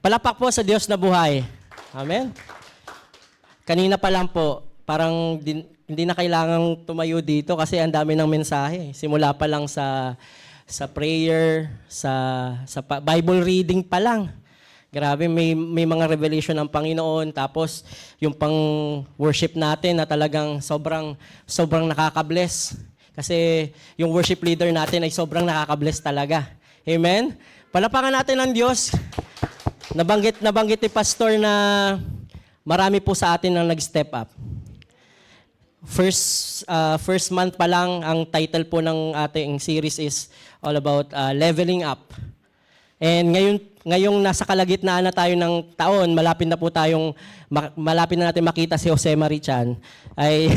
Palakpak po sa Diyos na buhay. Amen. Kanina pa lang po, parang hindi na kailangang tumayo dito kasi ang dami ng mensahe. Simula pa lang sa prayer, sa Bible reading pa lang. Grabe, may mga revelation ng Panginoon. Tapos, yung pang worship natin na talagang sobrang nakaka-bless. Kasi yung worship leader natin ay sobrang nakaka-bless talaga. Amen? Palapakan natin ang Diyos. Nabanggit ni Pastor na marami po sa atin ang nag-step up. First month pa lang, ang title po ng ating series is all about leveling up. And ngayong nasa kalagitnaan na tayo ng taon, malapit na natin makita si Jose Marichan, ay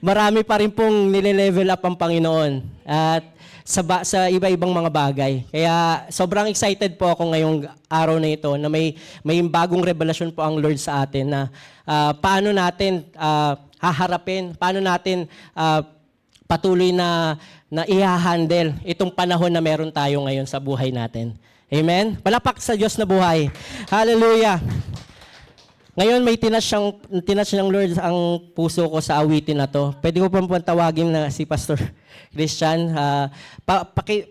marami pa rin pong nile-level up ang Panginoon. At sa iba-ibang mga bagay. Kaya sobrang excited po ako ngayong araw na ito na may bagong revelasyon po ang Lord sa atin na paano natin haharapin, paano natin patuloy na i-handle itong panahon na meron tayo ngayon sa buhay natin. Amen? Palakpak sa Diyos na buhay. Hallelujah! Ngayon may tinatch ng Lord ang puso ko sa awitin na to. Pwede ko pong tawagin na si Pastor Christian.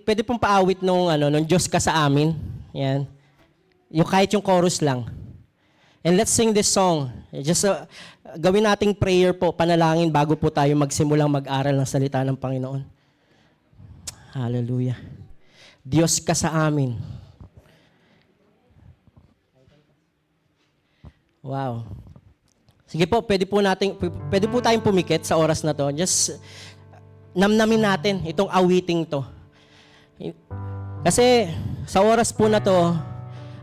Pwede pong paawit nung Diyos ka sa amin. Yan. Kahit yung chorus lang. And let's sing this song. Just gawin nating prayer po, panalangin bago po tayo magsimulang mag-aral ng salita ng Panginoon. Hallelujah. Diyos ka sa amin. Wow. Sige po, pwede po tayong pumikit sa oras na to. Just namnamin natin itong awiting to. Kasi sa oras po na to,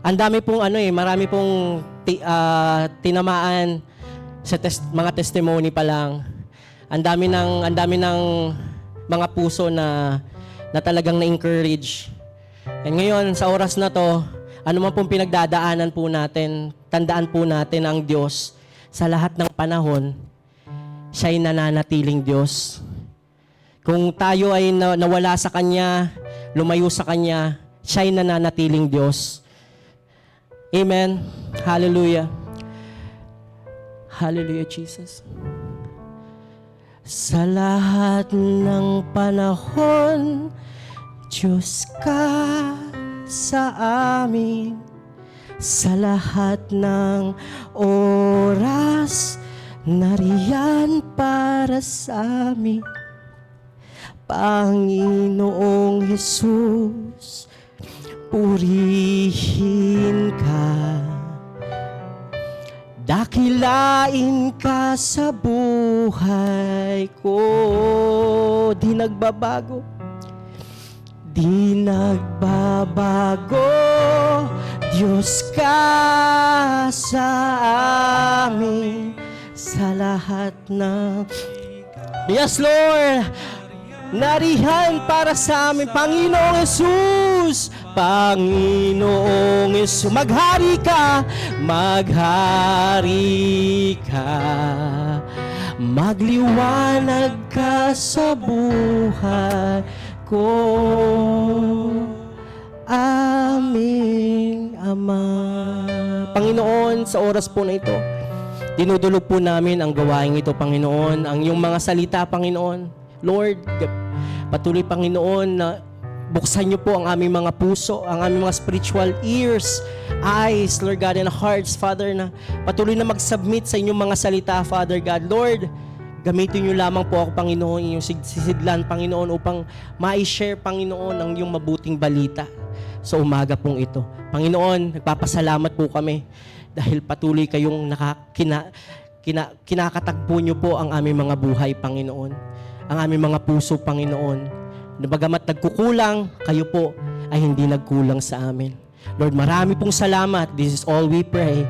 ang dami pong marami pong tinamaan sa mga testimony pa lang. Ang dami ng mga puso na talagang na-encourage. And ngayon, sa oras na to, ano man pong pinagdadaanan po natin, tandaan po natin ang Diyos sa lahat ng panahon, siya'y nananatiling Diyos. Kung tayo ay nawala sa Kanya, lumayo sa Kanya, siya'y nananatiling Diyos. Amen. Hallelujah. Hallelujah, Jesus. Sa lahat ng panahon, Diyos ka sa amin. Sa lahat ng oras, nariyan para sa amin. Panginoong Jesus, purihin ka. Dakilain ka sa buhay ko. Di nagbabago. Di nagbabago, Diyos ka sa amin sa lahat ng... Yes, Lord! Narihan para sa amin, Panginoong Jesus! Panginoong Jesus, maghari ka! Maghari ka! Magliwanag ka sa buhay ko, aming Ama. Panginoon, sa oras po na ito, dinudulog po namin ang gawain ito, Panginoon, ang iyong mga salita, Panginoon. Lord, patuloy, Panginoon, na buksan niyo po ang aming mga puso, ang aming mga spiritual ears, eyes, Lord God, and hearts, Father, na patuloy na mag-submit sa inyong mga salita, Father God. Lord, gamitin niyo lamang po ako, Panginoon, inyong sisidlan, Panginoon, upang ma-share, Panginoon, ang iyong mabuting balita sa umaga pong ito. Panginoon, nagpapasalamat po kami dahil patuloy kayong kinakatagpo niyo po ang aming mga buhay, Panginoon. Ang aming mga puso, Panginoon. Na bagamat nagkukulang, kayo po ay hindi nagkulang sa amin. Lord, marami pong salamat. This is all we pray.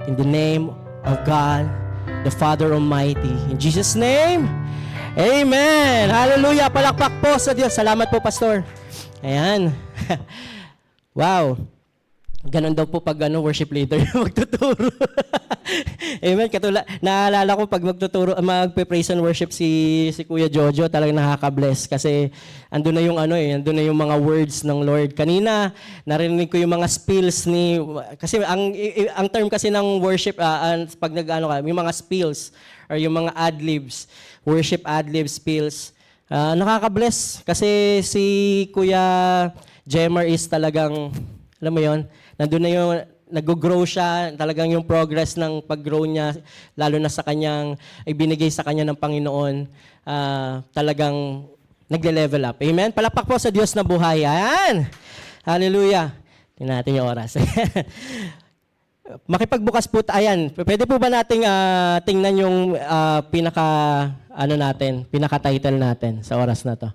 In the name of God, the Father Almighty. In Jesus' name, Amen. Hallelujah. Palakpak po sa Diyos. Salamat po, Pastor. Ayan. Wow. Ganon daw po pag worship leader magtuturo. Amen. Naalala ko pag magpe-praise and worship si Kuya Jojo, talagang nakaka-bless kasi andun na yung andun na yung mga words ng Lord. Kanina narinig ko yung mga spills kasi ang term kasi ng worship pag yung mga spills or yung mga ad-libs, worship ad-libs, spills. Nakaka-bless kasi si Kuya Jemar is talagang, alam mo yon, nandun na yung nag-grow siya, talagang yung progress ng pag-grow niya, lalo na sa kanyang, ibinigay sa kanya ng Panginoon, talagang nagle-level up. Amen? Palakpak po sa Diyos na buhay. Ayan! Hallelujah! Tingnan natin yung oras. Makipagbukas po, ayan, pwede po ba nating tingnan yung pinaka-title natin sa oras na to?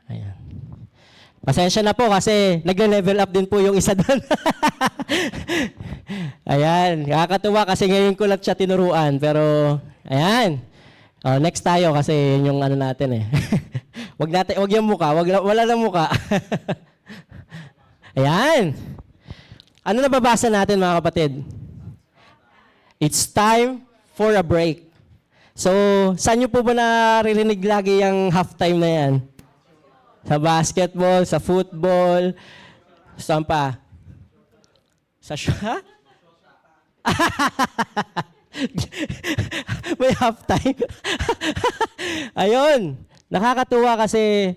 Ayan. Pasensya na po kasi nagle-level up din po yung isa doon. Ayan, nakakatuwa kasi ngayon ko lang siya tinuruan. Pero, ayan. Next tayo kasi yun yung natin eh. Wag yung muka, wala lang muka. Ayan. Ano nababasa natin mga kapatid? It's time for a break. So, saan nyo po ba naririnig lagi yung halftime na yan? Sa basketball, sa football, saan pa? Sa ha? May halftime. Ayun. Nakakatuwa kasi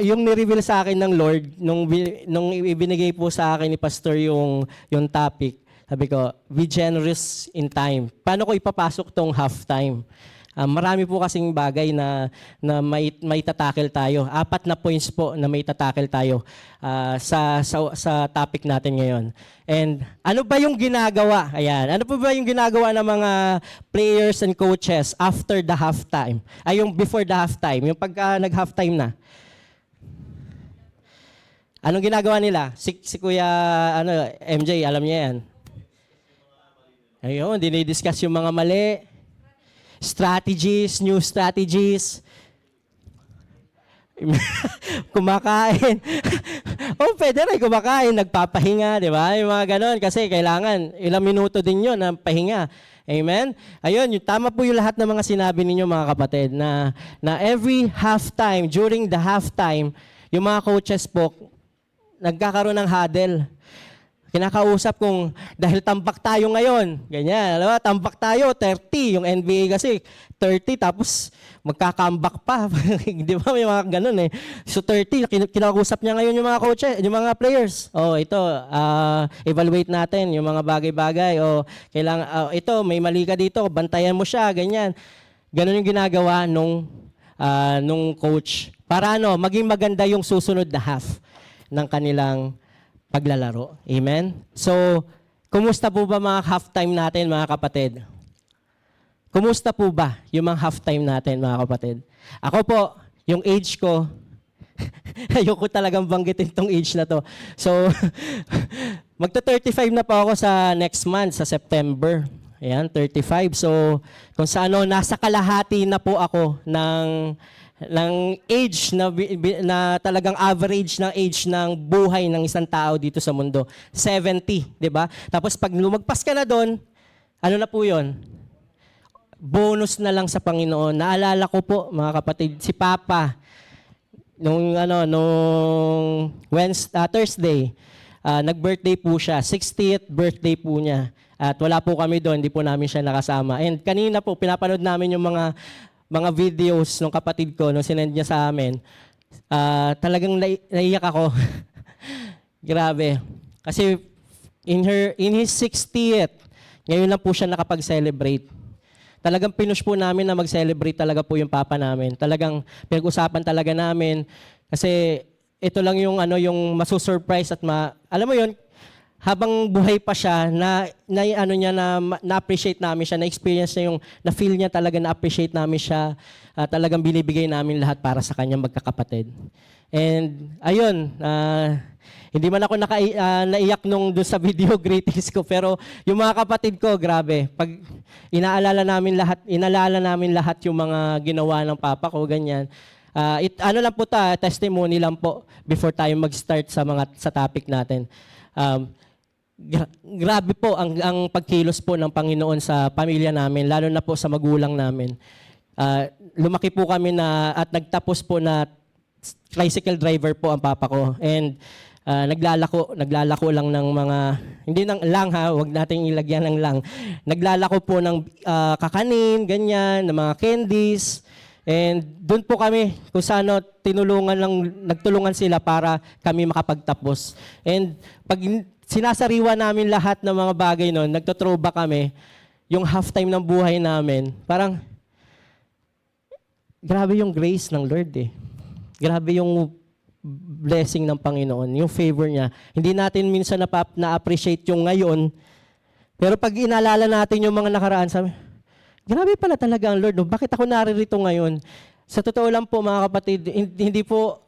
yung ni-reveal sa akin ng Lord, nung ibinigay po sa akin ni Pastor yung topic, sabi ko, be generous in time. Paano ko ipapasok tong halftime? Marami po kasing bagay na may tatakil tayo. 4 na points po na may tatakil tayo sa topic natin ngayon. And ano ba yung ginagawa? Ayan. Ano po ba yung ginagawa ng mga players and coaches after the halftime? Yung before the halftime, yung pagka nag-halftime na. Anong ginagawa nila? Si Kuya MJ, alam niya yan. Ayun, dinidiscuss yung mga mali. Strategies, new strategies. Kumakain. Pwede rin kumakain, nagpapahinga, di ba? Yung mga ganon, kasi kailangan, ilang minuto din yun ng pahinga. Amen? Ayun, tama po yung lahat ng mga sinabi ninyo mga kapatid, na every halftime, during the halftime, yung mga coaches po, nagkakaroon ng huddle. Kinakausap kung dahil tambak tayo ngayon, ganyan, alam mo, tambak tayo, 30, yung NBA kasi 30, tapos magkakambak pa. Di ba, may mga ganun eh. So 30, kinakausap niya ngayon yung mga coaches, yung mga players. Ito, evaluate natin yung mga bagay-bagay. Kailangan, ito, may mali ka dito, bantayan mo siya, ganyan. Ganun yung ginagawa nung coach. Para maging maganda yung susunod na half ng kanilang paglalaro. Amen? So, kumusta po ba mga halftime natin, mga kapatid? Kumusta po ba yung mga halftime natin, mga kapatid? Ako po, yung age ko, ayoko talagang banggitin tong age na to. So, magta-35 na po ako sa next month, sa September. Ayan, 35. So, kung sa nasa kalahati na po ako ng age na talagang average ng age ng buhay ng isang tao dito sa mundo. 70, di ba? Tapos pag lumagpas ka na doon, ano na po yun? Bonus na lang sa Panginoon. Naalala ko po, mga kapatid, si Papa, nung Thursday, nag-birthday po siya. 60th birthday po niya. At wala po kami doon, hindi po namin siya nakasama. And kanina po, pinapanood namin yung mga videos ng kapatid ko nung sinend niya sa amin, talagang naiyak ako. Grabe. Kasi in his 60th, ngayon lang po siya nakapag-celebrate. Talagang pinush po namin na mag-celebrate talaga po yung papa namin. Talagang pinag-usapan talaga namin kasi ito lang yung yung masusurprise at alam mo yun, habang buhay pa siya, na-appreciate namin siya, na-experience niya na-feel niya talaga, na-appreciate namin siya, talagang binibigay namin lahat para sa kanyang magkakapatid. And, ayun, hindi man ako naiyak nung doon sa video greetings ko, pero yung mga kapatid ko, grabe, pag inaalala namin lahat yung mga ginawa ng papa ko, ganyan. Lang po testimony lang po before tayo mag-start sa topic natin. grabe po ang pagkilos po ng Panginoon sa pamilya namin, lalo na po sa magulang namin. Lumaki po kami na at nagtapos po na tricycle driver po ang papa ko. And naglalako lang ng mga, hindi nang lang ha, wag nating ilagyan ng lang. Naglalako po ng kakanin, ganyan, ng mga candies. And doon po kami kung saan nagtulungan sila para kami makapagtapos. And pag sinasariwa namin lahat ng mga bagay noon, nagtotrova kami, yung halftime ng buhay namin, parang grabe yung grace ng Lord eh. Grabe yung blessing ng Panginoon, yung favor niya. Hindi natin minsan na-appreciate yung ngayon, pero pag inalala natin yung mga nakaraan, sabi, grabe pala talaga ang Lord. No? Bakit ako naririto ngayon? Sa totoo lang po mga kapatid, hindi po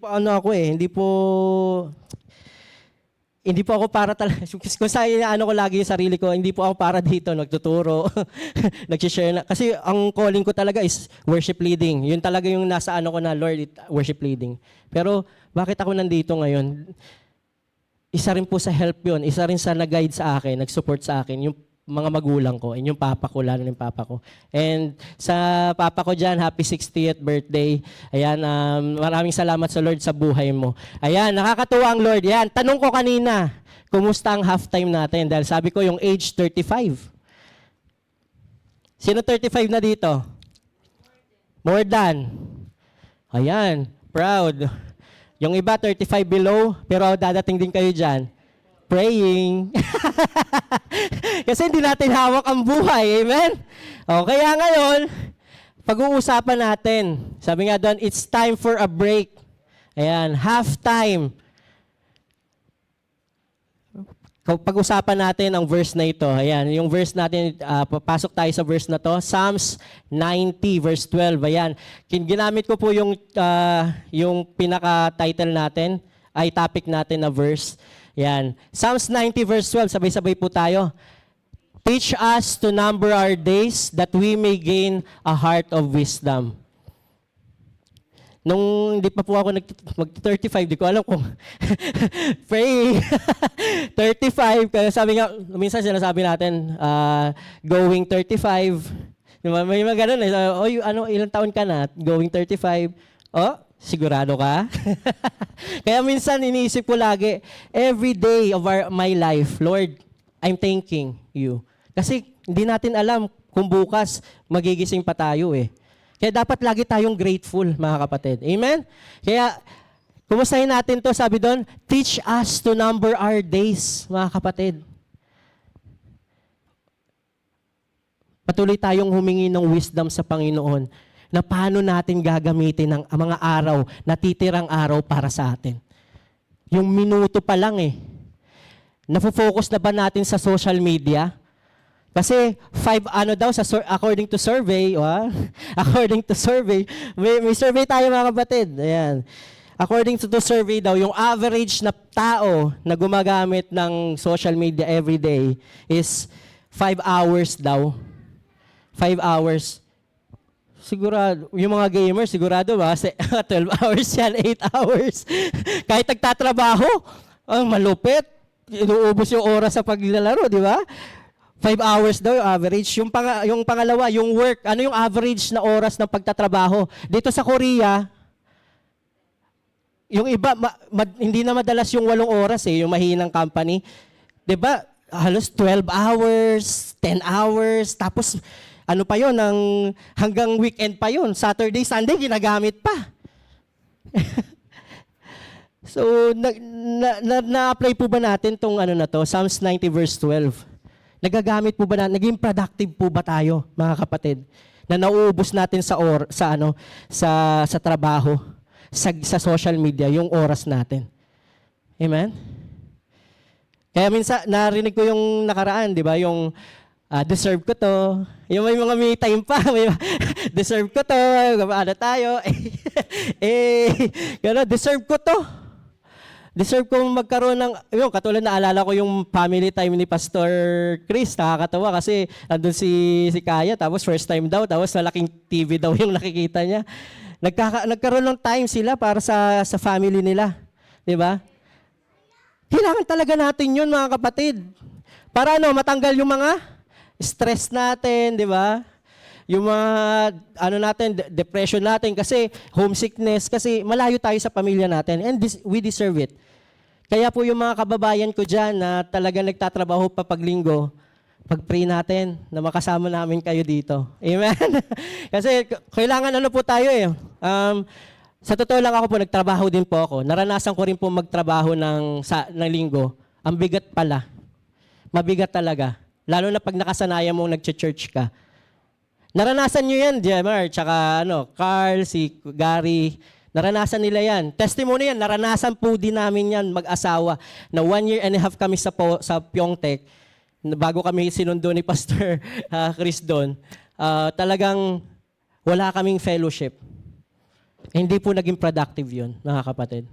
ano ako eh, hindi po ako para talaga, kung sa ano ko lagi yung sarili ko, hindi po ako para dito, nagtuturo, nag-share na. Kasi ang calling ko talaga is worship leading. Yun talaga yung nasa ano ko na, Lord, worship leading. Pero bakit ako nandito ngayon? Isa rin po sa help yun, isa rin sa nag-guide sa akin, nag-support sa akin, yung mga magulang ko, and yung papa ko, lalo yung papa ko. And sa papa ko dyan, happy 60th birthday. Ayan, maraming salamat sa Lord sa buhay mo. Ayan, nakakatuwa ang Lord. Ayan, tanong ko kanina, kumusta ang halftime natin? Dahil sabi ko yung age 35. Sino 35 na dito? More than. Ayan, proud. Yung iba 35 below, pero dadating din kayo dyan. Praying. Kasi hindi natin hawak ang buhay. Amen? O, kaya ngayon, pag-uusapan natin. Sabi nga doon, it's time for a break. Ayan, halftime. Pag-usapan natin ang verse na ito. Ayan, yung verse natin, papasok tayo sa verse na to. Psalms 90 verse 12. Ayan, ginamit ko po yung pinaka-title natin, ay topic natin na verse. Yan. Psalms 90 verse 12, sabay-sabay po tayo. Teach us to number our days that we may gain a heart of wisdom. Nung hindi pa po ako mag-35, di ko alam kung pray. 35, kaya sabi nga, minsan sinasabi natin, going 35. Diba? May mga ganun eh. Ilang taon ka na? Going 35. Oh, sigurado ka? Kaya minsan iniisip ko lagi, every day of my life, Lord, I'm thanking you. Kasi hindi natin alam kung bukas magigising pa tayo eh. Kaya dapat lagi tayong grateful, mga kapatid. Amen? Kaya, kumustahin natin to, sabi doon, teach us to number our days, mga kapatid. Patuloy tayong humingi ng wisdom sa Panginoon na paano natin gagamitin ang mga araw, natitirang araw para sa atin. Yung minuto pa lang eh. Nafo-focus na ba natin sa social media? Kasi according to survey, according to survey, may survey tayo mga kapatid. Ayan. According to the survey daw, yung average na tao na gumagamit ng social media every day is 5 hours daw. 5 hours. Sigurado, yung mga gamers, sigurado ba? 12 hours yan, 8 hours. Kahit nagtatrabaho, ang malupit. Inuubos yung oras sa paglalaro, di ba? 5 hours daw yung average. Yung pangalawa, yung work. Ano yung average na oras ng pagtatrabaho? Dito sa Korea, yung iba, hindi na madalas yung 8 oras eh, yung mahinang company. Di ba? Halos 12 hours, 10 hours, tapos ano pa yon, hanggang weekend pa yon, Saturday, Sunday, ginagamit pa. So, na-apply po ba natin tong Psalms 90 verse 12? Nagagamit po ba naging productive po ba tayo, mga kapatid? Na nauubos natin sa trabaho, sa social media, yung oras natin. Amen? Kaya minsan, narinig ko yung nakaraan, di ba? Yung, deserve ko to. Yung may mga me time pa. Deserve ko to. Ano tayo? Deserve ko to. Deserve kong magkaroon ng, katulad na alala ko yung family time ni Pastor Chris. Nakakatawa kasi andun si Kaya, tapos first time daw, tapos malaking TV daw yung nakikita niya. Nagkaroon ng time sila para sa family nila. Di ba? Kailangan talaga natin yun, mga kapatid. Para ano, matanggal yung mga stress natin, di ba? Yung mga, ano natin, depression natin, kasi homesickness, kasi malayo tayo sa pamilya natin. And we deserve it. Kaya po yung mga kababayan ko dyan na talaga nagtatrabaho pa paglinggo, pag-pray natin na makasama namin kayo dito. Amen? Kasi kailangan ano po tayo eh. Sa totoo lang ako po, nagtrabaho din po ako. Naranasan ko rin po magtrabaho ng linggo. Ang bigat pala. Mabigat talaga. Lalo na pag nakasanayan mong nag-church ka. Naranasan nyo yan, Jemar, tsaka Carl, si Gary. Naranasan nila yan. Testimony yan, naranasan po din namin yan mag-asawa. Na 1.5 years kami sa Pyeongtaek. Bago kami sinundo ni Pastor Chris doon. Talagang wala kaming fellowship. Hindi po naging productive yun, mga kapatid.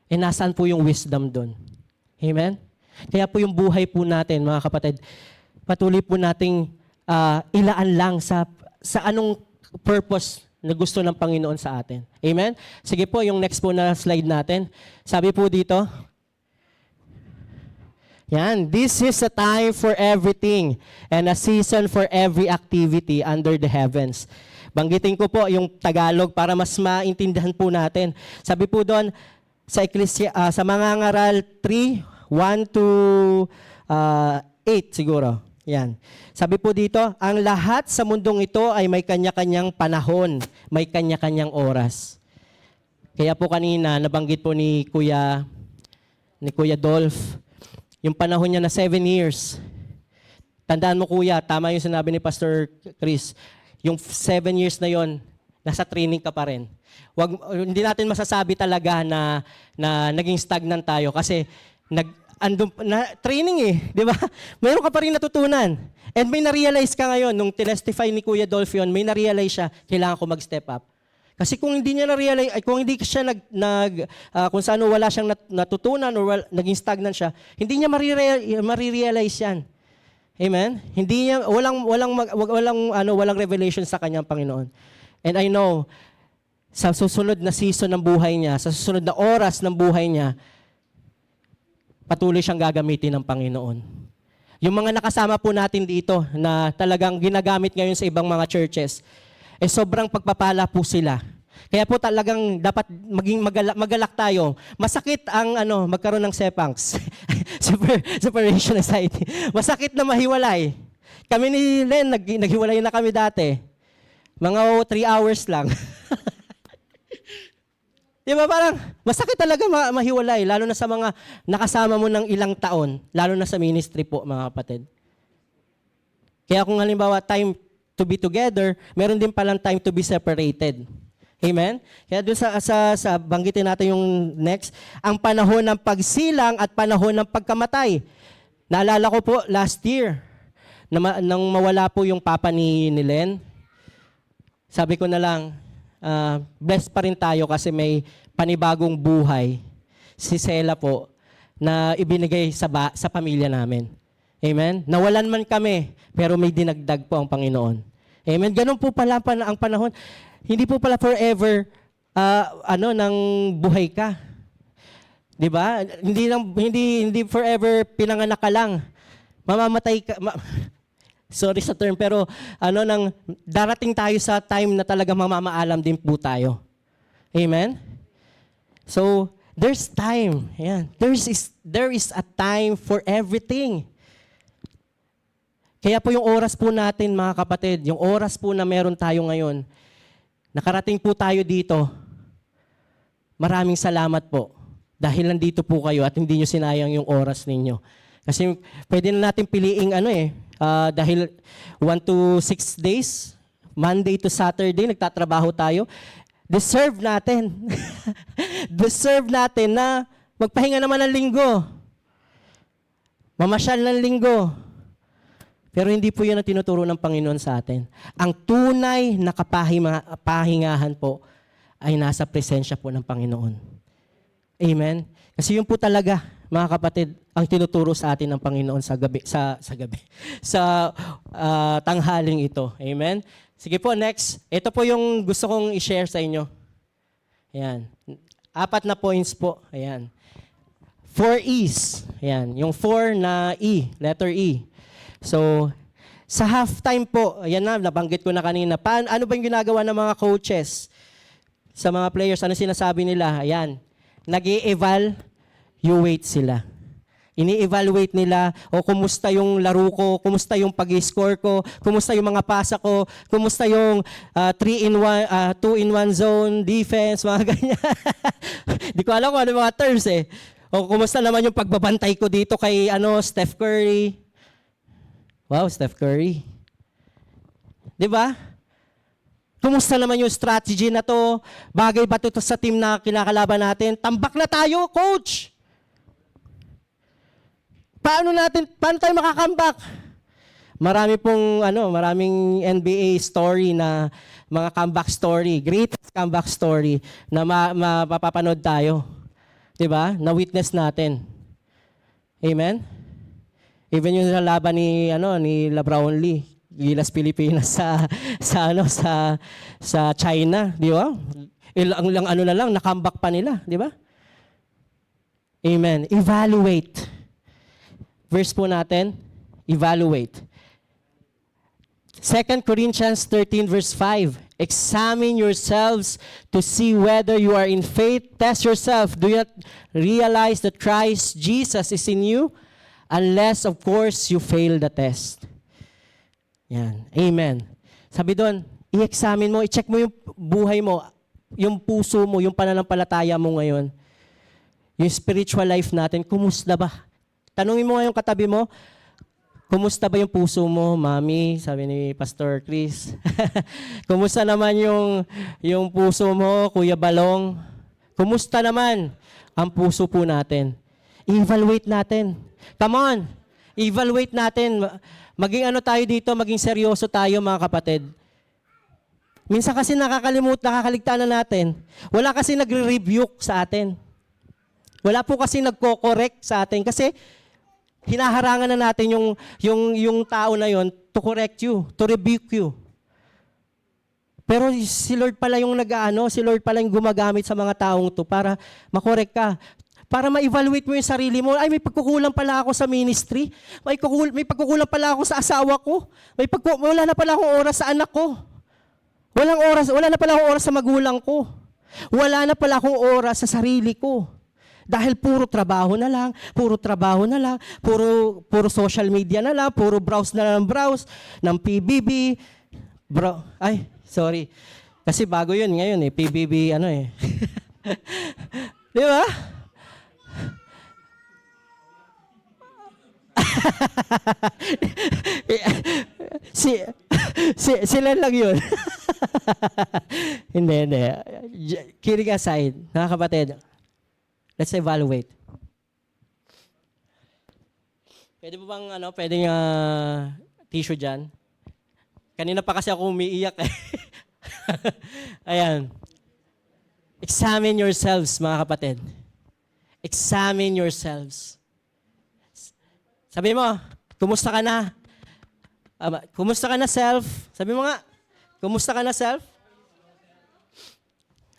E nasaan po yung wisdom doon? Amen? Kaya po yung buhay po natin, mga kapatid, patuloy po nating ilaan lang sa anong purpose na gusto ng Panginoon sa atin. Amen? Sige po, yung next po na slide natin. Sabi po dito, yan, this is a time for everything and a season for every activity under the heavens. Banggitin ko po yung Tagalog para mas maintindihan po natin. Sabi po doon sa sa Mangangaral 3:1 to 8 siguro. Yan. Sabi po dito, ang lahat sa mundong ito ay may kanya-kanyang panahon, may kanya-kanyang oras. Kaya po kanina, nabanggit po ni Kuya Dolph, yung panahon niya na 7 years. Tandaan mo Kuya, tama yung sinabi ni Pastor Chris, yung 7 years na yon, nasa training ka pa rin. Hindi natin masasabi talaga na naging stagnant tayo kasi training eh, di ba? Mayroon ka pa rin natutunan. And may na-realize ka ngayon, nung tinestify ni Kuya Dolph yun, may na-realize siya, kailangan ko mag-step up. Kasi kung hindi niya na-realize, kung hindi siya kung saan wala siyang natutunan or naging stagnant siya, hindi niya marirealize yan. Amen? Hindi niya, walang revelation sa kanyang Panginoon. And I know, sa susunod na season ng buhay niya, sa susunod na oras ng buhay niya, patuloy siyang gagamitin ng Panginoon. Yung mga nakasama po natin dito na talagang ginagamit ngayon sa ibang mga churches, sobrang pagpapala po sila. Kaya po talagang dapat maging magalak tayo. Masakit ang magkaroon ng sepangs. Separation anxiety. Masakit na mahiwalay. Kami ni Len, naghiwalay na kami dati. Mga 3 hours lang. Di ba parang masakit talaga mahiwalay, lalo na sa mga nakasama mo ng ilang taon, lalo na sa ministry po, mga kapatid. Kaya kung halimbawa time to be together, meron din palang time to be separated. Amen? Kaya doon sa banggitin natin yung next, ang panahon ng pagsilang at panahon ng pagkamatay. Naalala ko po last year, nang mawala po yung papa ni Len, sabi ko na lang, blessed pa rin tayo kasi may panibagong buhay si Sela po na ibinigay sa pamilya namin. Amen? Nawalan man kami, pero may dinagdag po ang Panginoon. Amen? Ganun po pala ang panahon. Hindi po pala forever nang buhay ka. 'Di ba? Hindi forever pinanganak ka lang. Mamamatay ka. Sorry sa term, pero darating tayo sa time na talaga mamamaalam din po tayo. Amen? So, there's time. Ayan. There is a time for everything. Kaya po yung oras po natin, mga kapatid, yung oras po na meron tayo ngayon, nakarating po tayo dito, maraming salamat po. Dahil nandito po kayo at hindi nyo sinayang yung oras ninyo. Kasi pwede na natin piliing dahil 1 to 6 days, Monday to Saturday, nagtatrabaho tayo, deserve natin. Deserve natin na magpahinga naman ng linggo. Mamasyal ng linggo. Pero hindi po yun ang tinuturo ng Panginoon sa atin. Ang tunay na kapahingahan po ay nasa presensya po ng Panginoon. Amen? Kasi yun po talaga, mga kapatid, ang tinuturo sa atin ng Panginoon sa tanghaling ito. Amen? Sige po, next. Ito po yung gusto kong i-share sa inyo. Ayan. 4 na points po. Ayan. Four E's. Ayan, yung four na E, letter E. So, sa halftime po, ayan na, nabanggit ko na kanina, ano ba yung ginagawa ng mga coaches sa mga players? Ano sinasabi nila? Ayan, nag-i-evaluate sila. Ini-evaluate nila, o kumusta yung laro ko, kumusta yung pag-score ko, kumusta yung mga pasa ko, kumusta yung 2-in-1 zone, defense, mga ganyan. Di ko alam kung ano mga terms eh. O kumusta naman yung pagbabantay ko dito kay Steph Curry. Wow, Steph Curry. Di ba? Kumusta naman yung strategy na to? Bagay ba ito sa team na kinakalaban natin? Tambak na tayo, coach! Paano tayo makakambak? Maraming NBA story na mga comeback story, greatest comeback story na mapapanood tayo. 'Di ba? Na witness natin. Amen. Even yung laban ni LeBron Lee, Gilas Pilipinas sa China, 'di ba? Ilang na lang na-comeback pa nila, 'di ba? Amen. Evaluate. Verse po natin, evaluate. 2 Corinthians 13 verse 5, examine yourselves to see whether you are in faith. Test yourself. Do you not realize that Christ Jesus is in you? Unless, of course, you fail the test. Yan. Amen. Sabi doon, i-examine mo, i-check mo yung buhay mo, yung puso mo, yung pananampalataya mo ngayon. Yung spiritual life natin, kumusta ba? Tanungin mo ngayong katabi mo, kumusta ba yung puso mo, mami? Sabi ni Pastor Chris. Kumusta naman yung puso mo, Kuya Balong? Kumusta naman ang puso po natin? I-evaluate natin. Come on, evaluate natin. Maging tayo dito, maging seryoso tayo mga kapatid. Minsan kasi nakakaligtaan na natin. Wala kasi nagre-rebuke sa atin. Wala po kasi nagko-correct sa atin kasi hinaharangan na natin yung tao na yon to correct you, to rebuke you. Pero si Lord pala yung si Lord pala yung gumagamit sa mga taong to para makorek ka. Para ma-evaluate mo yung sarili mo. Ay, may pagkukulang pala ako sa ministry. May pagkukulang pala ako sa asawa ko. Wala na pala akong oras sa anak ko. Wala na pala akong oras sa magulang ko. Wala na pala akong oras sa sarili ko. Dahil puro trabaho na lang, puro social media na lang, puro browse ng PBB. Sorry. Kasi bago yun ngayon PBB Di ba? Sila lang yun. Hindi. Kidding aside, mga kapatid, let's evaluate. Pwede po bang pwedeng tissue dyan? Kanina pa kasi ako umiiyak eh. Ayan. Examine yourselves, mga kapatid. Examine yourselves. Sabi mo, kumusta ka na? Kumusta ka na, self? Sabi mo nga, kumusta ka na, self?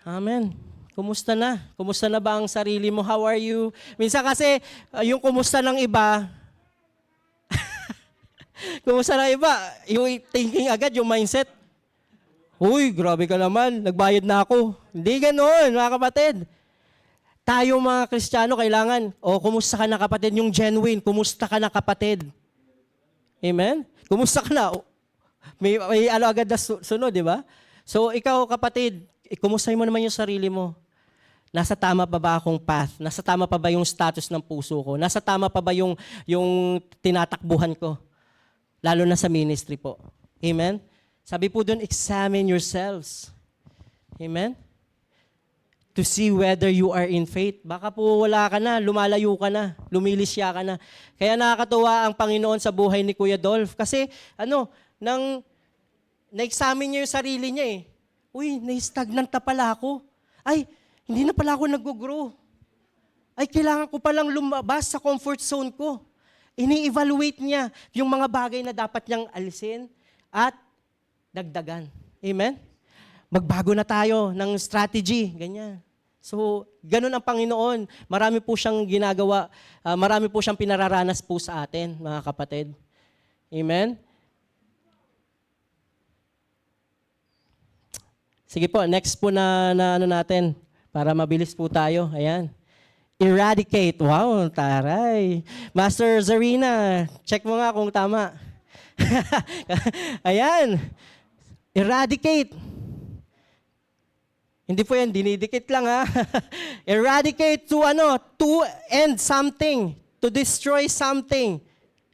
Amen. Kumusta na? Kumusta na ba ang sarili mo? How are you? Minsan kasi, yung kumusta ng iba, kumusta ng iba, yung thinking agad, yung mindset, uy, grabe ka naman, nagbayad na ako. Hindi ganoon, mga kapatid. Tayo mga Kristiyano, kailangan, kumusta ka na kapatid? Yung genuine, kumusta ka na kapatid? Amen? Kumusta ka na? May agad na sunod, di ba? So, ikaw kapatid, kumustahin mo naman yung sarili mo. Nasa tama pa ba akong path? Nasa tama pa ba yung status ng puso ko? Nasa tama pa ba yung tinatakbuhan ko? Lalo na sa ministry po. Amen? Sabi po doon, examine yourselves. Amen? To see whether you are in faith. Baka po wala ka na, lumalayo ka na, lumilisya ka na. Kaya nakakatuwa ang Panginoon sa buhay ni Kuya Dolph. Kasi, na-examine niya yung sarili niya eh. Uy, na-stagnant na pala ako. Ay, hindi na pala ako nag-grow. Ay, kailangan ko palang lumabas sa comfort zone ko. Ini-evaluate niya yung mga bagay na dapat niyang alisin at dagdagan. Amen? Magbago na tayo ng strategy. Ganyan. So, ganun ang Panginoon. Marami po siyang ginagawa, marami po siyang pinararanas po sa atin, mga kapatid. Amen? Sige po, next po na ano natin, para mabilis po tayo. Ayan. Eradicate. Wow, taray. Master Zarina, check mo nga kung tama. Ayan. Eradicate. Hindi po yan, dinidikit lang ha. Eradicate to ano? To end something. To destroy something.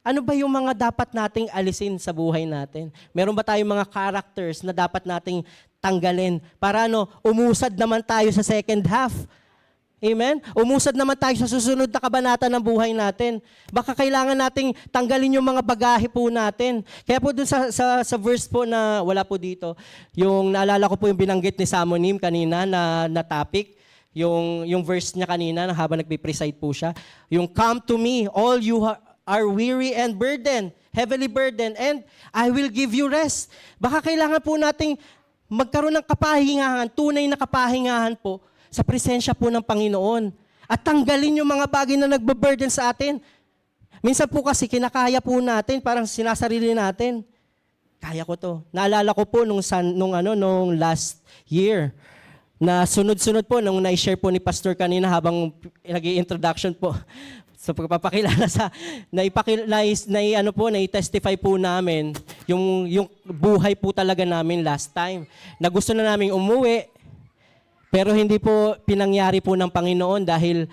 Ano ba yung mga dapat nating alisin sa buhay natin? Meron ba tayong mga characters na dapat nating tanggalin para ano, umusad naman tayo sa second half? Amen? Umusad naman tayo sa susunod na kabanata ng buhay natin. Baka kailangan nating tanggalin yung mga bagahe po natin. Kaya po dun sa verse po na wala po dito, yung naalala ko po yung binanggit ni Samonim kanina na topic, yung verse niya kanina habang nagpe-preside po siya, yung come to me, all you are weary and burdened, heavily burdened, and I will give you rest. Baka kailangan po nating magkaroon ng kapahingahan, tunay na kapahingahan po, sa presensya po ng Panginoon. At tanggalin yung mga bagay na nagbaburden sa atin. Minsan po kasi kinakaya po natin, parang sinasarili natin. Kaya ko to. Naalala ko po nung last year, na sunod-sunod po, nung na-share po ni Pastor kanina habang nag-i-introduction po, sa pagpapakilala na-testify po namin yung buhay po talaga namin last time. Na gusto na namin umuwi, pero hindi po pinangyari po ng Panginoon dahil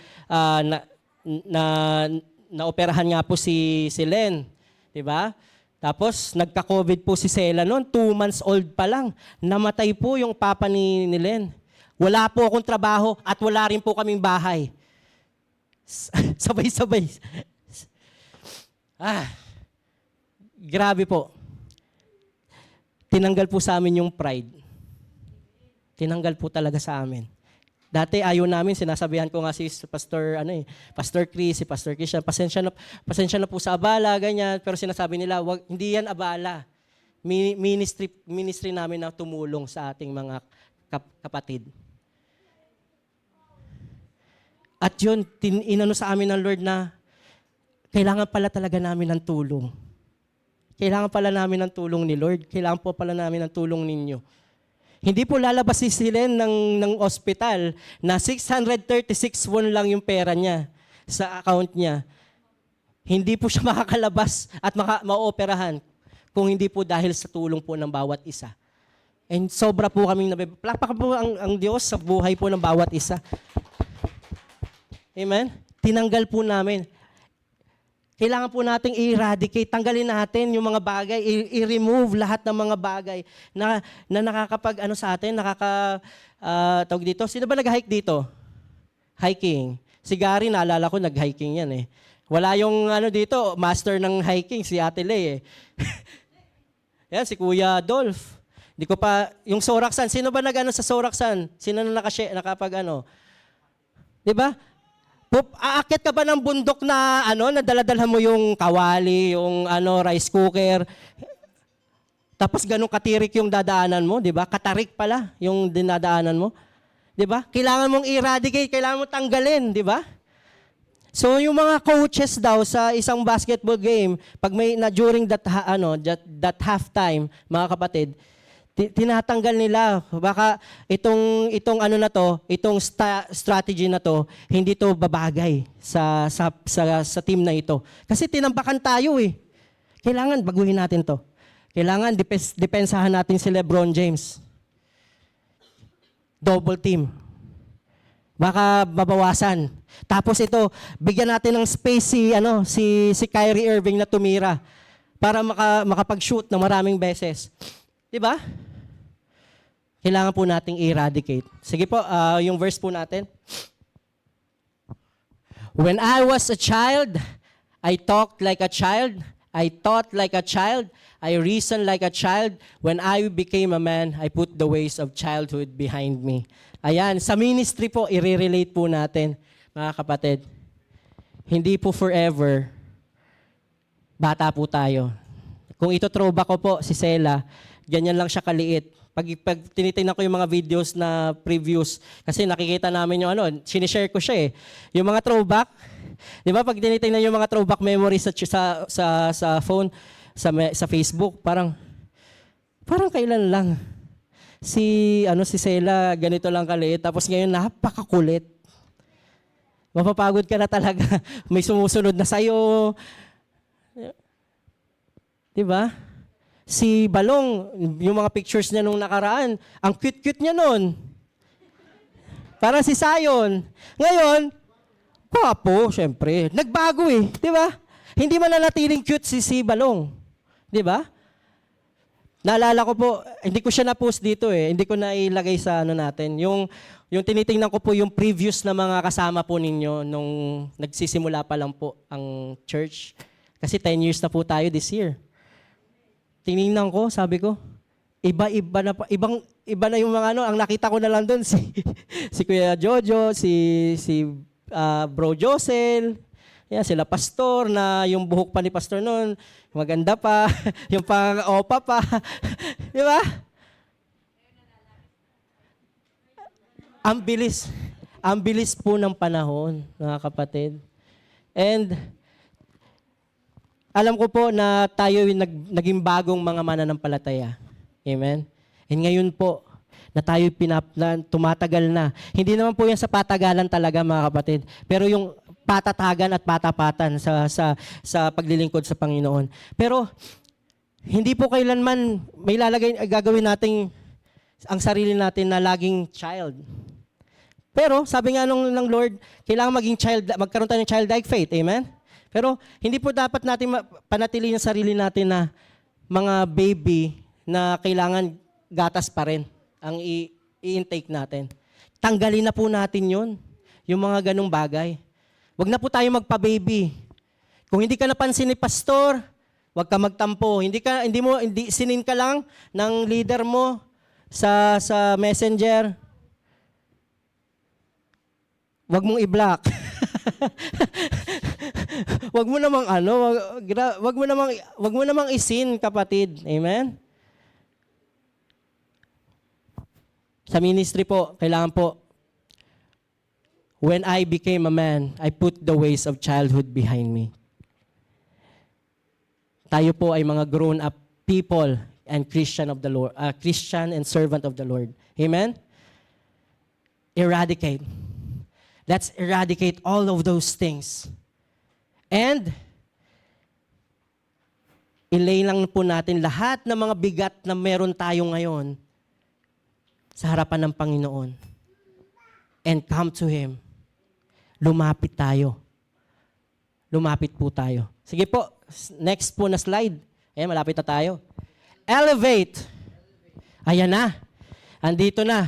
naoperahan nga po si Len, 'di ba? Tapos nagka-COVID po si Sela noon, 2 months old pa lang. Namatay po yung papa ni Len. Wala po akong trabaho at wala rin po kaming bahay. Sabay-sabay. Grabe po. Tinanggal po sa amin yung pride. Tinanggal po talaga sa amin. Dati ayaw namin, sinasabihan ko nga si Pastor Chris, si Pastor Christian, pasensya na po sa abala, ganyan. Pero sinasabi nila, hindi yan abala. Ministry namin na tumulong sa ating mga kapatid. At yun, inano sa amin ng Lord na kailangan pala talaga namin ng tulong. Kailangan pala namin ng tulong ni Lord. Kailangan po pala namin ng tulong ninyo. Hindi po lalabas si Silen ng ospital na 636 won lang yung pera niya sa account niya. Hindi po siya makakalabas at maoperahan kung hindi po dahil sa tulong po ng bawat isa. And sobra po kaming plakpak po ang Diyos sa buhay po ng bawat isa. Amen? Tinanggal po namin. Kailangan po nating i-eradicate, tanggalin natin yung mga bagay, i-remove lahat ng mga bagay na sa atin, tawag dito. Sino ba nag-hike dito? Hiking. Si Gary, naalala ko, nag-hiking yan eh. Wala yung dito, master ng hiking, si Ate Lay eh. Yan, si Kuya Dolph. Di ko pa, yung Soraksan, sino ba sa Soraksan? Sino na Di ba? Aakyat ka ba ng bundok na dala-dalhan mo yung kawali, yung rice cooker, tapos ganun katirik yung dadaanan mo, di ba? Katarik pala yung dinadaanan mo. Di ba? Kailangan mong eradicate, kailangan mong tanggalin, di ba? So yung mga coaches daw sa isang basketball game, pag during that halftime, mga kapatid, tinatanggal nila. Baka itong strategy na to, hindi to babagay sa team na ito. Kasi tinambakan tayo eh. Kailangan baguhin natin to. Kailangan depensahan natin si LeBron James. Double team. Baka babawasan. Tapos ito, bigyan natin ng space si Kyrie Irving na tumira para makapag-shoot ng maraming beses. 'Di ba? Kailangan po nating eradicate. Sige po, yung verse po natin. When I was a child, I talked like a child. I thought like a child. I reasoned like a child. When I became a man, I put the ways of childhood behind me. Ayan, sa ministry po, i-relate po natin, mga kapatid. Hindi po forever, bata po tayo. Kung ito throwback ko po, si Sela, ganyan lang siya kaliit. Pag tinitingnan ko yung mga videos na previews, kasi nakikita namin yung ano, sinishare ko siya eh. Yung mga throwback, di ba pag tinitingnan yung mga throwback memories sa phone, sa Facebook, parang kailan lang. Si Sela, ganito lang kaliit, tapos ngayon napakakulit. Mapapagod ka na talaga. May sumusunod na sa'yo. Di ba? Si Balong, yung mga pictures niya nung nakaraan, ang cute-cute niya nun. Para si Sayon. Ngayon, gwapo, syempre. Nagbago eh, di ba? Hindi mananatiling cute si Balong. Di ba? Naalala ko po, hindi ko siya na-post dito eh. Hindi ko na ilagay sa natin. Yung tinitingnan ko po yung previous na mga kasama po ninyo nung nagsisimula pa lang po ang church. Kasi 10 years na po tayo this year. Tiningnan ko, sabi ko, iba na yung mga ang nakita ko na lang doon si Kuya Jojo, si Bro Josel, sila pastor na yung buhok pa ni pastor noon, maganda pa, yung pang-opa pa. Di ba? Ang bilis po ng panahon, mga kapatid. And alam ko po na tayo naging bagong mga mananampalataya. Amen? And ngayon po, na tayo tumatagal na. Hindi naman po yan sa patagalan talaga, mga kapatid. Pero yung patatagan at patapatan sa paglilingkod sa Panginoon. Pero, hindi po kailanman may gagawin nating ang sarili natin na laging child. Pero, sabi nga ng Lord, kailangan magkaroon tayo ng childlike faith. Amen? Pero hindi po dapat natin panatilihin yung sarili natin na mga baby na kailangan gatas pa rin ang i-intake natin. Tanggalin na po natin yun, yung mga ganong bagay. Huwag na po tayo magpa-baby. Kung hindi ka napansin ni pastor, huwag ka magtampo. Hindi sinin ka lang ng leader mo sa messenger. Huwag mong i-block. Wag mo namang isin, kapatid. Amen? Sa ministry po, kailangan po, when I became a man, I put the ways of childhood behind me. Tayo po ay mga grown-up people and Christian of the Lord, Christian and servant of the Lord. Amen? Eradicate. Let's eradicate all of those things. And, ilay lang po natin lahat ng mga bigat na meron tayo ngayon sa harapan ng Panginoon. And come to Him. Lumapit tayo. Lumapit po tayo. Sige po, next po na slide. Ayan, malapit na tayo. Elevate. Ayan na. Andito na.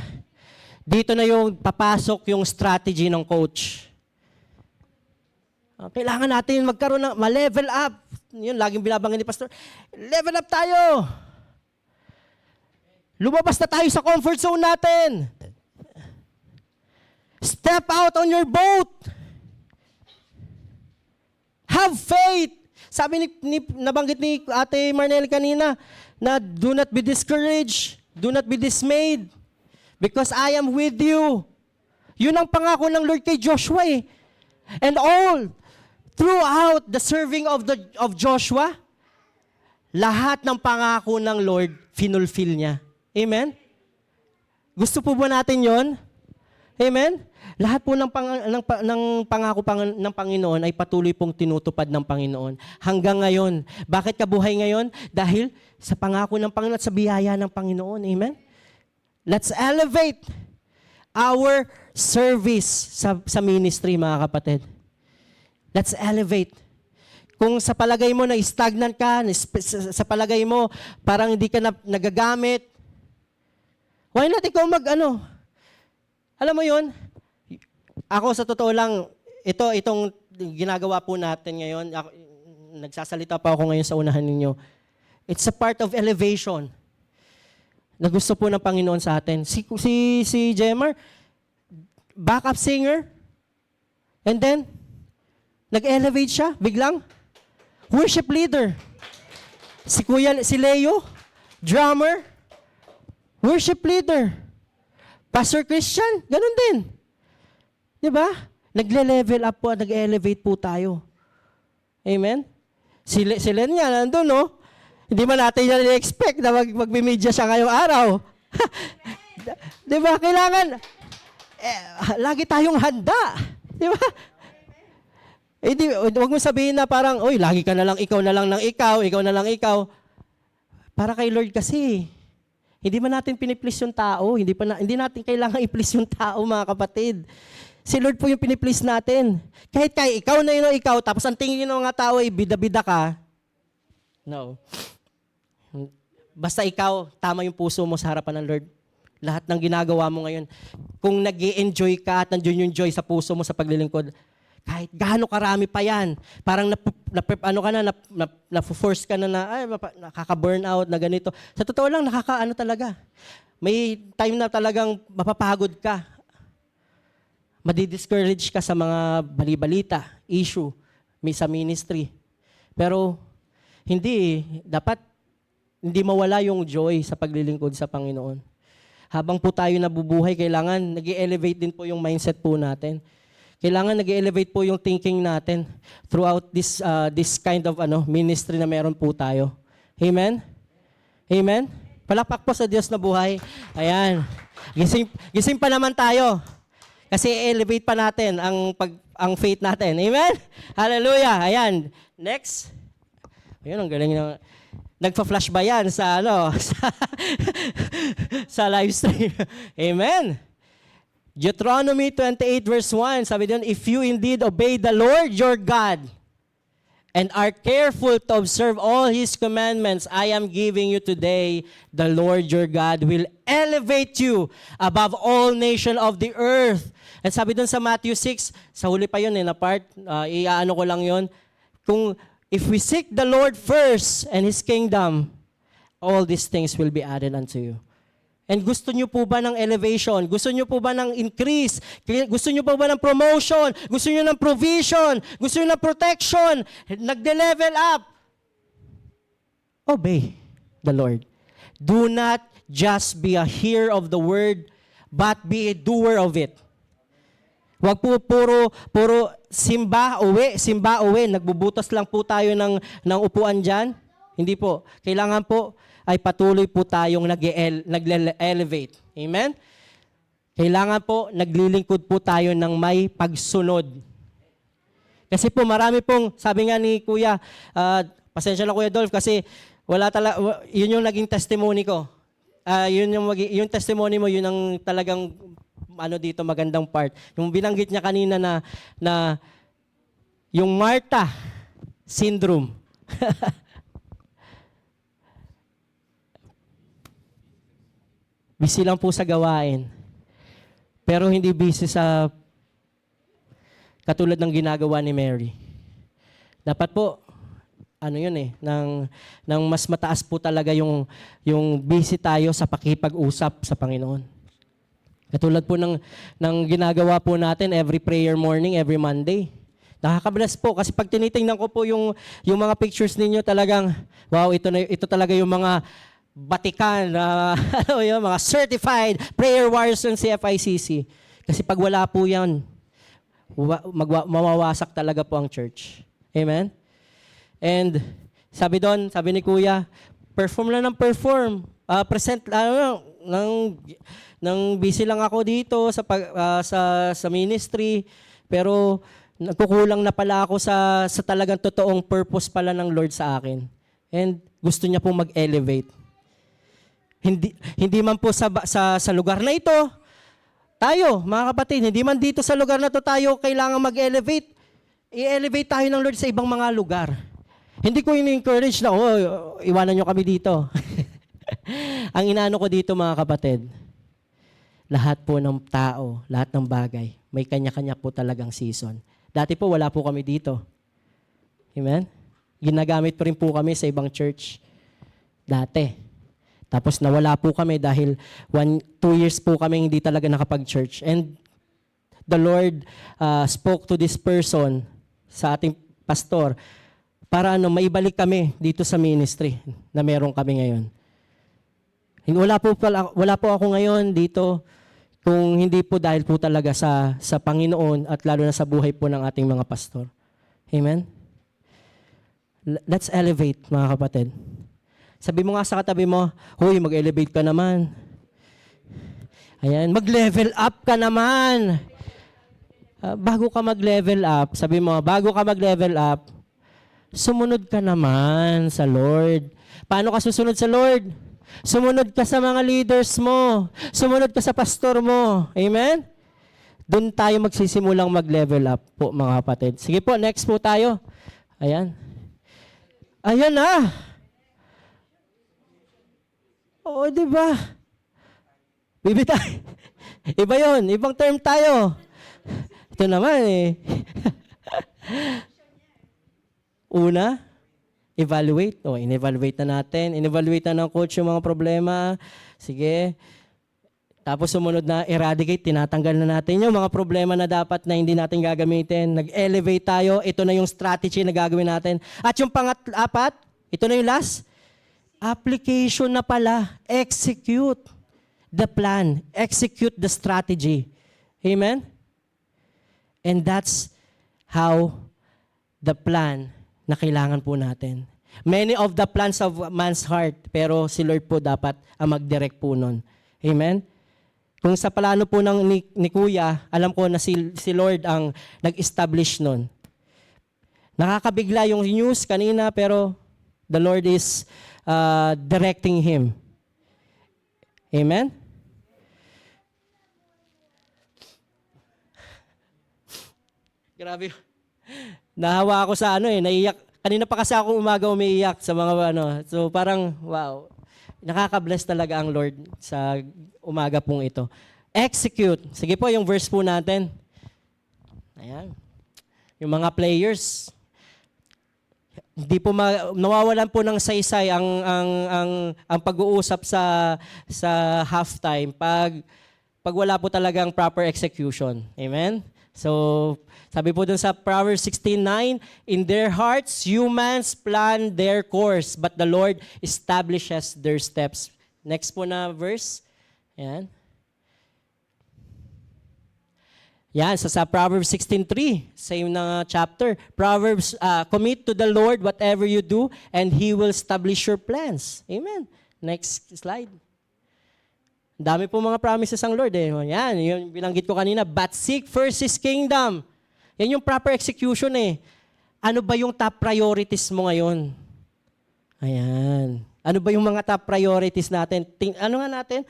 Dito na yung papasok yung strategy ng coach. Kailangan natin magkaroon ng ma-level up. Yun, laging binabanggit ni pastor. Level up tayo. Lumabas na tayo sa comfort zone natin. Step out on your boat. Have faith. Sabi nabanggit ni Ate Marnel kanina na do not be discouraged. Do not be dismayed. Because I am with you. Yun ang pangako ng Lord kay Joshua eh. And all throughout the serving of Joshua, lahat ng pangako ng Lord, finulfill niya. Amen? Gusto po ba natin yon? Amen? Lahat po ng pangako ng Panginoon ay patuloy pong tinutupad ng Panginoon. Hanggang ngayon. Bakit ka buhay ngayon? Dahil sa pangako ng Panginoon at sa biyaya ng Panginoon. Amen? Let's elevate our service sa ministry, mga kapatid. Let's elevate. Kung sa palagay mo na stagnant ka, sa palagay mo parang hindi ka na nagagamit, why not ikaw alam mo yun? Ako sa totoo lang, itong ginagawa po natin ngayon, nagsasalita pa ako ngayon sa unahan ninyo, it's a part of elevation na gusto po ng Panginoon sa atin. Si Jemar, backup singer, and then, nag-elevate siya, biglang. Worship leader. Si Leo, drummer. Worship leader. Pastor Christian, ganun din. Di ba? Nagle-level up po, nag-elevate po tayo. Amen? Si Len nga, nandun, no? Hindi man natin yan i-expect na magbimidya siya ngayong araw. Di ba? Kailangan, lagi tayong handa. Di ba? Huwag mo sabihin na parang, oy, lagi ka na lang, ikaw na lang ng ikaw na lang ikaw. Para kay Lord kasi, hindi man natin piniplease yung tao, hindi natin kailangan i-please yung tao, mga kapatid. Si Lord po yung piniplease natin. Kahit ikaw na yun o ikaw, tapos ang tingin ng mga tao ay bida-bida ka, no. Basta ikaw, tama yung puso mo sa harapan ng Lord. Lahat ng ginagawa mo ngayon, kung nag-i-enjoy ka at nandiyon yung joy sa puso mo sa paglilingkod, kahit gaano karami pa yan, parang na-force ka na nakaka-burn out na ganito. Sa totoo lang, nakaka-ano talaga. May time na talagang mapapagod ka. Madi-discourage ka sa mga bali-balita, issue, may sa ministry. Pero dapat hindi mawala yung joy sa paglilingkod sa Panginoon. Habang po tayo nabubuhay, kailangan nag-elevate din po yung mindset po natin. Kailangan nag-elevate po yung thinking natin throughout this kind of ministry na meron po tayo. Amen? Amen? Palakpak po sa Diyos na buhay. Ayan. Gising pa naman tayo. Kasi elevate pa natin ang faith natin. Amen? Hallelujah. Ayan. Next. Ayun, ang galing na. Nagpa-flash ba yan sa sa live stream? Amen. Deuteronomy 28 verse 1, sabi doon, if you indeed obey the Lord your God and are careful to observe all His commandments I am giving you today, the Lord your God will elevate you above all nations of the earth. And sabi doon sa Matthew 6, sa huli pa yun na part, iaano ko lang yun, if we seek the Lord first and His kingdom, all these things will be added unto you. And gusto nyo po ba ng elevation? Gusto nyo po ba ng increase? Gusto nyo po ba ng promotion? Gusto nyo ng provision? Gusto nyo ng protection? Nagde-level up? Obey the Lord. Do not just be a hearer of the word, but be a doer of it. Huwag po puro simba, uwi. Nagbubutas lang po tayo ng upuan dyan. Hindi po. Kailangan po ay patuloy po tayong nag-elevate. Amen? Kailangan po, naglilingkod po tayo ng may pagsunod. Kasi po marami pong, sabi nga ni Kuya, pasensya na Kuya Dolph, kasi yun yung naging testimony ko. Yung testimony mo, yun ang talagang dito magandang part. Yung binanggit niya kanina na yung Martha syndrome. Busy lang po sa gawain. Pero hindi busy sa katulad ng ginagawa ni Mary. Dapat po, ng mas mataas po talaga yung busy tayo sa pakipag-usap sa Panginoon. Katulad po ng ginagawa po natin every prayer morning, every Monday. Nakaka-bless po kasi pag tinitingnan ko po yung mga pictures ninyo talagang, wow, ito talaga yung mga batikan, yung mga certified prayer warriors ng CFICC. Kasi pag wala po yan, mawawasak talaga po ang church. Amen? And sabi ni Kuya, perform lang ng perform. Present, nang busy lang ako dito sa ministry, pero nagkukulang na pala ako sa talagang totoong purpose pala ng Lord sa akin. And gusto niya pong mag-elevate. Hindi man po sa lugar na ito, tayo, mga kapatid, hindi man dito sa lugar na to tayo kailangan mag-elevate. I-elevate tayo ng Lord sa ibang mga lugar. Hindi ko ini-encourage na, iwanan nyo kami dito. Ang inaano ko dito, mga kapatid, lahat po ng tao, lahat ng bagay, may kanya-kanya po talagang season. Dati po, wala po kami dito. Amen? Ginagamit pa rin po kami sa ibang church. Dati. Tapos nawala po kami dahil 2 years po kami hindi talaga nakapag-church. And the Lord spoke to this person, sa ating pastor, para maibalik kami dito sa ministry na meron kami ngayon. Wala po ako ngayon dito kung hindi po dahil po talaga sa Panginoon at lalo na sa buhay po ng ating mga pastor. Amen? Let's elevate, mga kapatid. Sabi mo nga sa katabi mo, huy, mag-elevate ka naman. Ayan, mag-level up ka naman. Bago ka mag-level up, sabi mo, bago ka mag-level up, sumunod ka naman sa Lord. Paano ka susunod sa Lord? Sumunod ka sa mga leaders mo. Sumunod ka sa pastor mo. Amen? Doon tayo magsisimulang mag-level up po, mga kapatid. Sige po, next po tayo. Ayan. Ayan na. Oo, di ba? Bibitay. Iba yon, ibang term tayo. Ito naman eh. Una, evaluate. In-evaluate na natin. In-evaluate na ng coach yung mga problema. Sige. Tapos sumunod na, eradicate. Tinatanggal na natin yung mga problema na dapat na hindi natin gagamitin. Nag-elevate tayo. Ito na yung strategy na gagawin natin. At yung pang-apat, ito na yung last. Application na pala. Execute the plan. Execute the strategy. Amen? And that's how the plan na kailangan po natin. Many of the plans of man's heart, pero si Lord po dapat ang mag-direct po nun. Amen? Kung sa plano po ni Kuya, alam ko na si Lord ang nag-establish nun. Nakakabigla yung news kanina, pero the Lord is directing him. Amen? Grabe. Nahawa ako sa naiyak. Kanina pa kasi ako umaga umiiyak sa mga So parang, wow. Nakaka-bless talaga ang Lord sa umaga pong ito. Execute. Sige po, yung verse po natin. Ayan. Yung mga players. Hindi po nawawalan po ng saysay ang pag-uusap sa halftime pag wala po talagang proper execution. Amen? So, sabi po dun sa Proverbs 16:9, in their hearts, humans plan their course, but the Lord establishes their steps. Next po na verse. Ayan. Yan, sa Proverbs 16:3, same na chapter. Proverbs, commit to the Lord whatever you do, and He will establish your plans. Amen. Next slide. Dami po mga promises ang Lord eh. Yan, yung binanggit ko kanina. But seek first His kingdom. Yan yung proper execution eh. Ano ba yung top priorities mo ngayon? Ayan. Ano ba yung mga top priorities natin? Ano nga natin?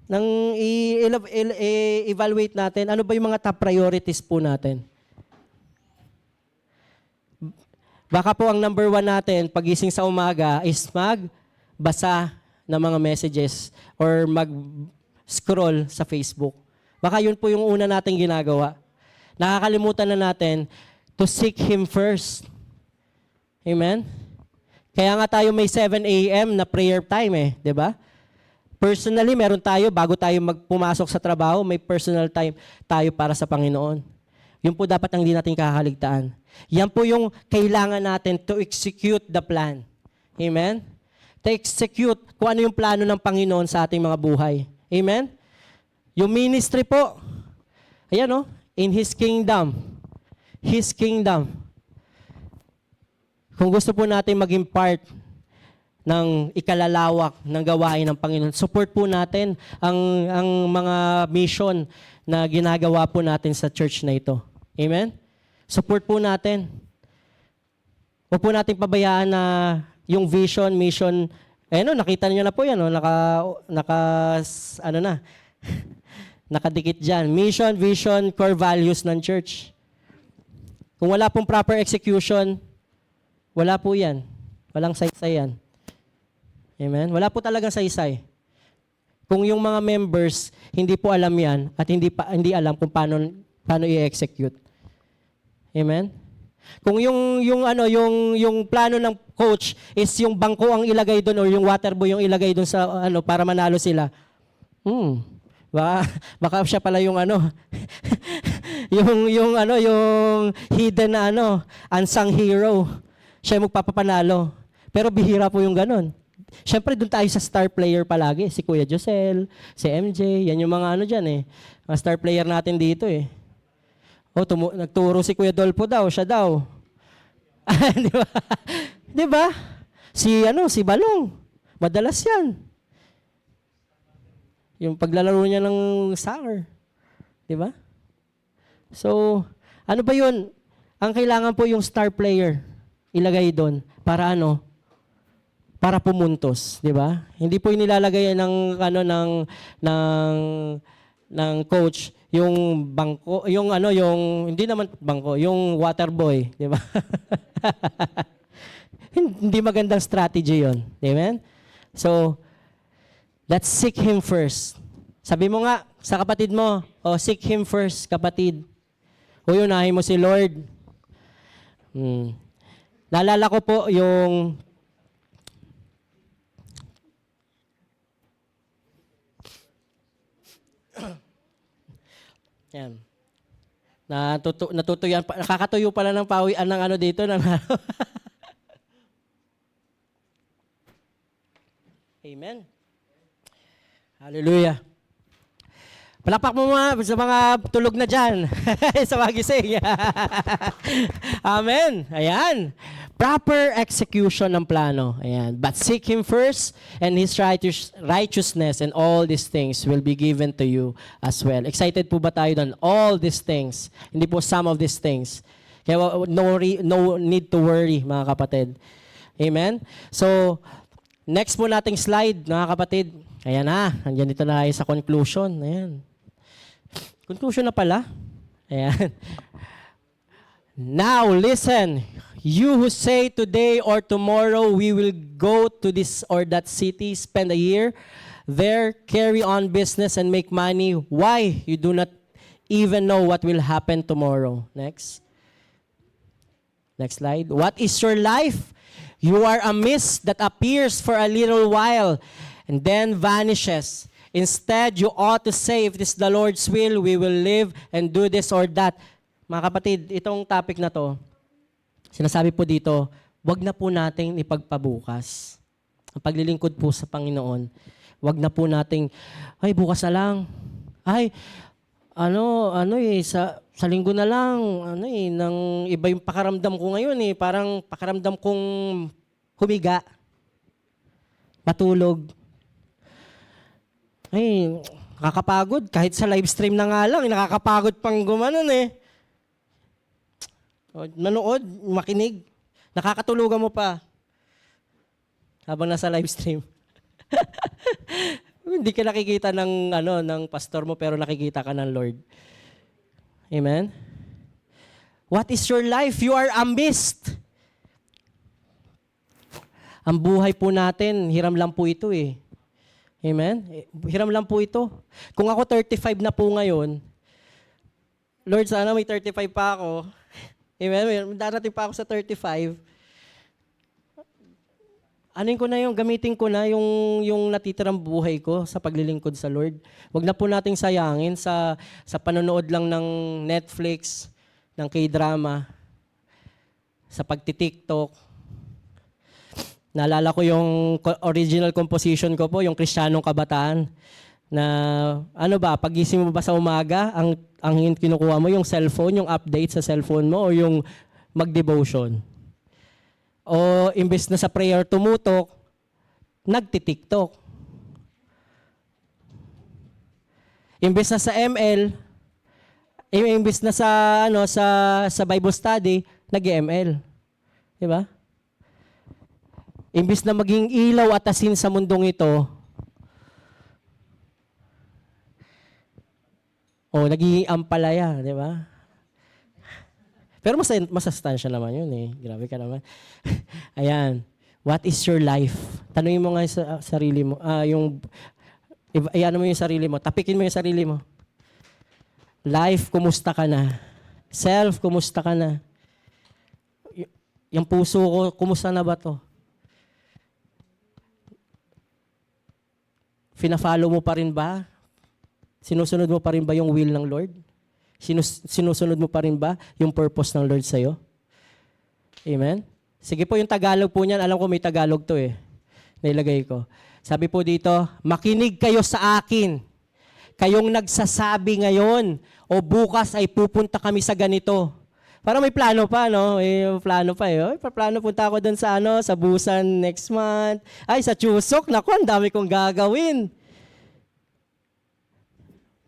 Nang i-evaluate natin, ano ba yung mga top priorities po natin? Baka po ang number 1 natin, pagising sa umaga, is magbasa ng mga messages or mag-scroll sa Facebook. Baka yun po yung una nating ginagawa. Nakakalimutan na natin to seek Him first. Amen? Kaya nga tayo may 7 a.m. na prayer time eh, di ba? Personally, meron tayo, bago tayo pumasok sa trabaho, may personal time tayo para sa Panginoon. Yun po dapat ang hindi natin kakaligtaan. Yan po yung kailangan natin to execute the plan. Amen? To execute kung ano yung plano ng Panginoon sa ating mga buhay. Amen? Yung ministry po, ayan in His kingdom. His kingdom. Kung gusto po natin maging part ng ikalalawak ng gawain ng Panginoon, support po natin ang mga mission na ginagawa po natin sa church na ito. Amen? Support po natin. Huwag po natin pabayaan na yung vision, mission, nakita niyo na po yan, nakadikit dyan. Mission, vision, core values ng church. Kung wala pong proper execution, wala po yan. Walang saysay yan. Amen? Wala po talagang saysay. Kung yung mga members, hindi po alam yan at hindi alam kung paano i-execute. Amen? Kung yung plano ng coach is yung bangko ang ilagay doon or yung water boy yung ilagay doon sa para manalo sila. Baka siya pala yung yung hidden na unsung hero. Siya yung magpapapanalo. Pero bihira po yung ganun. Siyempre, doon tayo sa star player palagi. Si Kuya Josel, si MJ, yan yung mga ano dyan eh. Mga star player natin dito eh. Nagturo si Kuya Dolpo daw, siya daw. Di ba? Di ba? Si Balong. Madalas yan. Yung paglalaro niya ng soccer. Di ba? So, ano ba yun? Ang kailangan po yung star player. Ilagay doon. Para ano? Para pumuntos, di ba? Hindi po inilalagay ng coach yung bangko, yung hindi naman bangko, yung water boy, di ba? Hindi magandang strategy 'yon. Amen? So, let's seek him first. Sabi mo nga sa kapatid mo, seek him first, kapatid. Unahin mo si Lord. Naalala ko po yung yan. Natutuyan pa, nakakatuyo pala ng pawian ng ano dito ng Amen. Hallelujah. Palakpak mo mga sa mga tulog na dyan. Sa mga gising. Amen. Ayan. Proper execution ng plano. Ayan. But seek Him first and His righteousness, and all these things will be given to you as well. Excited po ba tayo doon? All these things. Hindi po some of these things. Kaya no need to worry, mga kapatid. Amen? So, next po nating slide, mga kapatid. Ayan na. Andyan dito na tayo sa conclusion. Ayan. Conclusion na pala. Ayan. Now, listen. You who say today or tomorrow we will go to this or that city, spend a year there, carry on business and make money. Why? You do not even know what will happen tomorrow. Next. Next slide. What is your life? You are a mist that appears for a little while and then vanishes. Instead, you ought to say, if it is the Lord's will, we will live and do this or that. Mga kapatid, itong topic na to, sinasabi po dito, wag na po nating ipagpabukas. Ang paglilingkod po sa Panginoon, wag na po nating, ay, bukas na lang. Ay, sa linggo na lang, nang iba yung pakaramdam ko ngayon parang pakaramdam kong humiga, matulog. Ay, nakakapagod. Kahit sa live stream na nga lang, nakakapagod pang gumanon Manood, makinig. Nakakatulugan mo pa. Habang nasa live stream. Hindi ka nakikita ng pastor mo, pero nakikita ka ng Lord. Amen? What is your life? You are a mist. Ang buhay po natin, hiram lang po ito Amen? Hiram lang po ito. Kung ako 35 na po ngayon, Lord, sana may 35 pa ako. Amen? Darating pa ako sa 35. Gamitin ko na yung natitirang buhay ko sa paglilingkod sa Lord. Huwag na po nating sayangin sa panonood lang ng Netflix, ng K-drama, sa pagti-TikTok. Naalala ko yung original composition ko po, yung Kristiyanong Kabataan, na pagising mo ba sa umaga, ang kinukuha mo yung cellphone, yung update sa cellphone mo, o yung mag-devotion? O imbes na sa prayer tumutok, nagti-TikTok. Imbes na sa ML, imbes na sa Bible study, nag-ML. Di ba? Imbes na maging ilaw at asin sa mundong ito, nagiging ampalaya, di ba? Pero masustansya naman yun Grabe ka naman. Ayan. What is your life? Tanungin mo nga sa sarili mo. Ayan mo yung sarili mo. Tapikin mo yung sarili mo. Life, kumusta ka na? Self, kumusta ka na? Yung puso ko, kumusta na ba to? Fina-follow mo pa rin ba? Sinusunod mo pa rin ba yung will ng Lord? Sinusunod mo pa rin ba yung purpose ng Lord sa'yo? Amen? Sige po, yung Tagalog po niyan, alam ko may Tagalog to Nailagay ko. Sabi po dito, makinig kayo sa akin. Kayong nagsasabi ngayon o bukas ay pupunta kami sa ganito. Para may plano pa, no? Plano pa eh. Plano punta ako doon sa sa Busan next month. Ay, sa Chusok, naku, ang dami kong gagawin.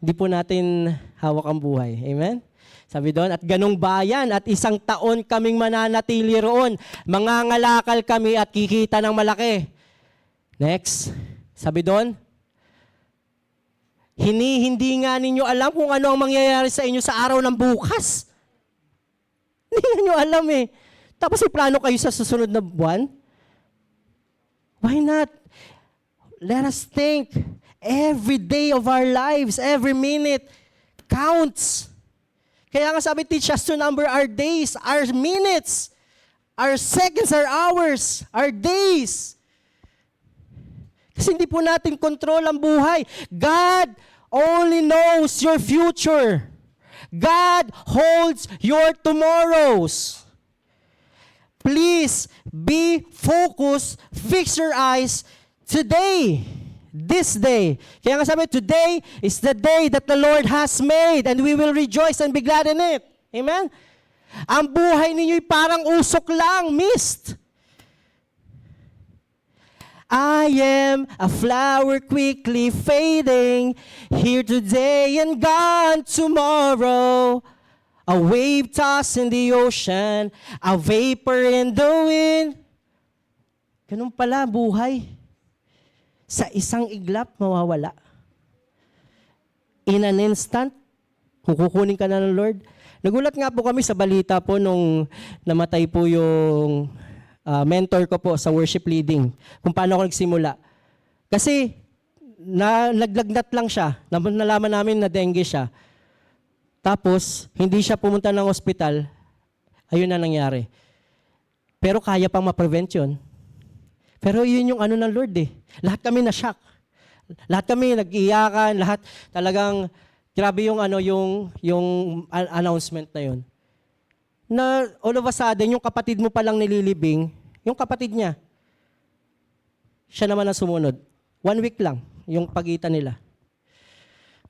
Hindi po natin hawak ang buhay. Amen? Sabi doon, at ganong bayan at 1 taon kaming mananatili roon. Mangangalakal kami at kikita ng malaki. Next. Sabi doon, hindi nga ninyo alam kung ano ang mangyayari sa inyo sa araw ng bukas. Hindi nyo alam eh. Tapos plano kayo sa susunod na buwan? Why not? Let us think. Every day of our lives, every minute counts. Kaya nga sabi, teach us to number our days, our minutes, our seconds, our hours, our days. Kasi hindi po natin control ang buhay. God only knows your future. God holds your tomorrows. Please be focused, fix your eyes today, this day. Kaya nga sabi, today is the day that the Lord has made and we will rejoice and be glad in it. Amen? Ang buhay ninyo'y parang usok lang, mist. I am a flower quickly fading, here today and gone tomorrow. A wave tossed in the ocean, a vapor in the wind. Ganun pala buhay. Sa isang iglap, mawawala. In an instant, kung kukunin ka na ng Lord. Nagulat nga po kami sa balita po nung namatay po yung mentor ko po sa worship leading, kung paano ako nagsimula. Kasi, naglagnat lang siya. Nalaman namin na dengue siya. Tapos, hindi siya pumunta ng ospital. Ayun na nangyari. Pero kaya pang ma-prevent yun. Pero yun yung ng Lord eh. Lahat kami na-shock. Lahat kami nag-iyakan, lahat talagang, grabe yung yung announcement na yun. Na all of a sudden, yung kapatid mo palang nililibing, yung kapatid niya, siya naman ang sumunod. 1 week lang, yung pagitan nila.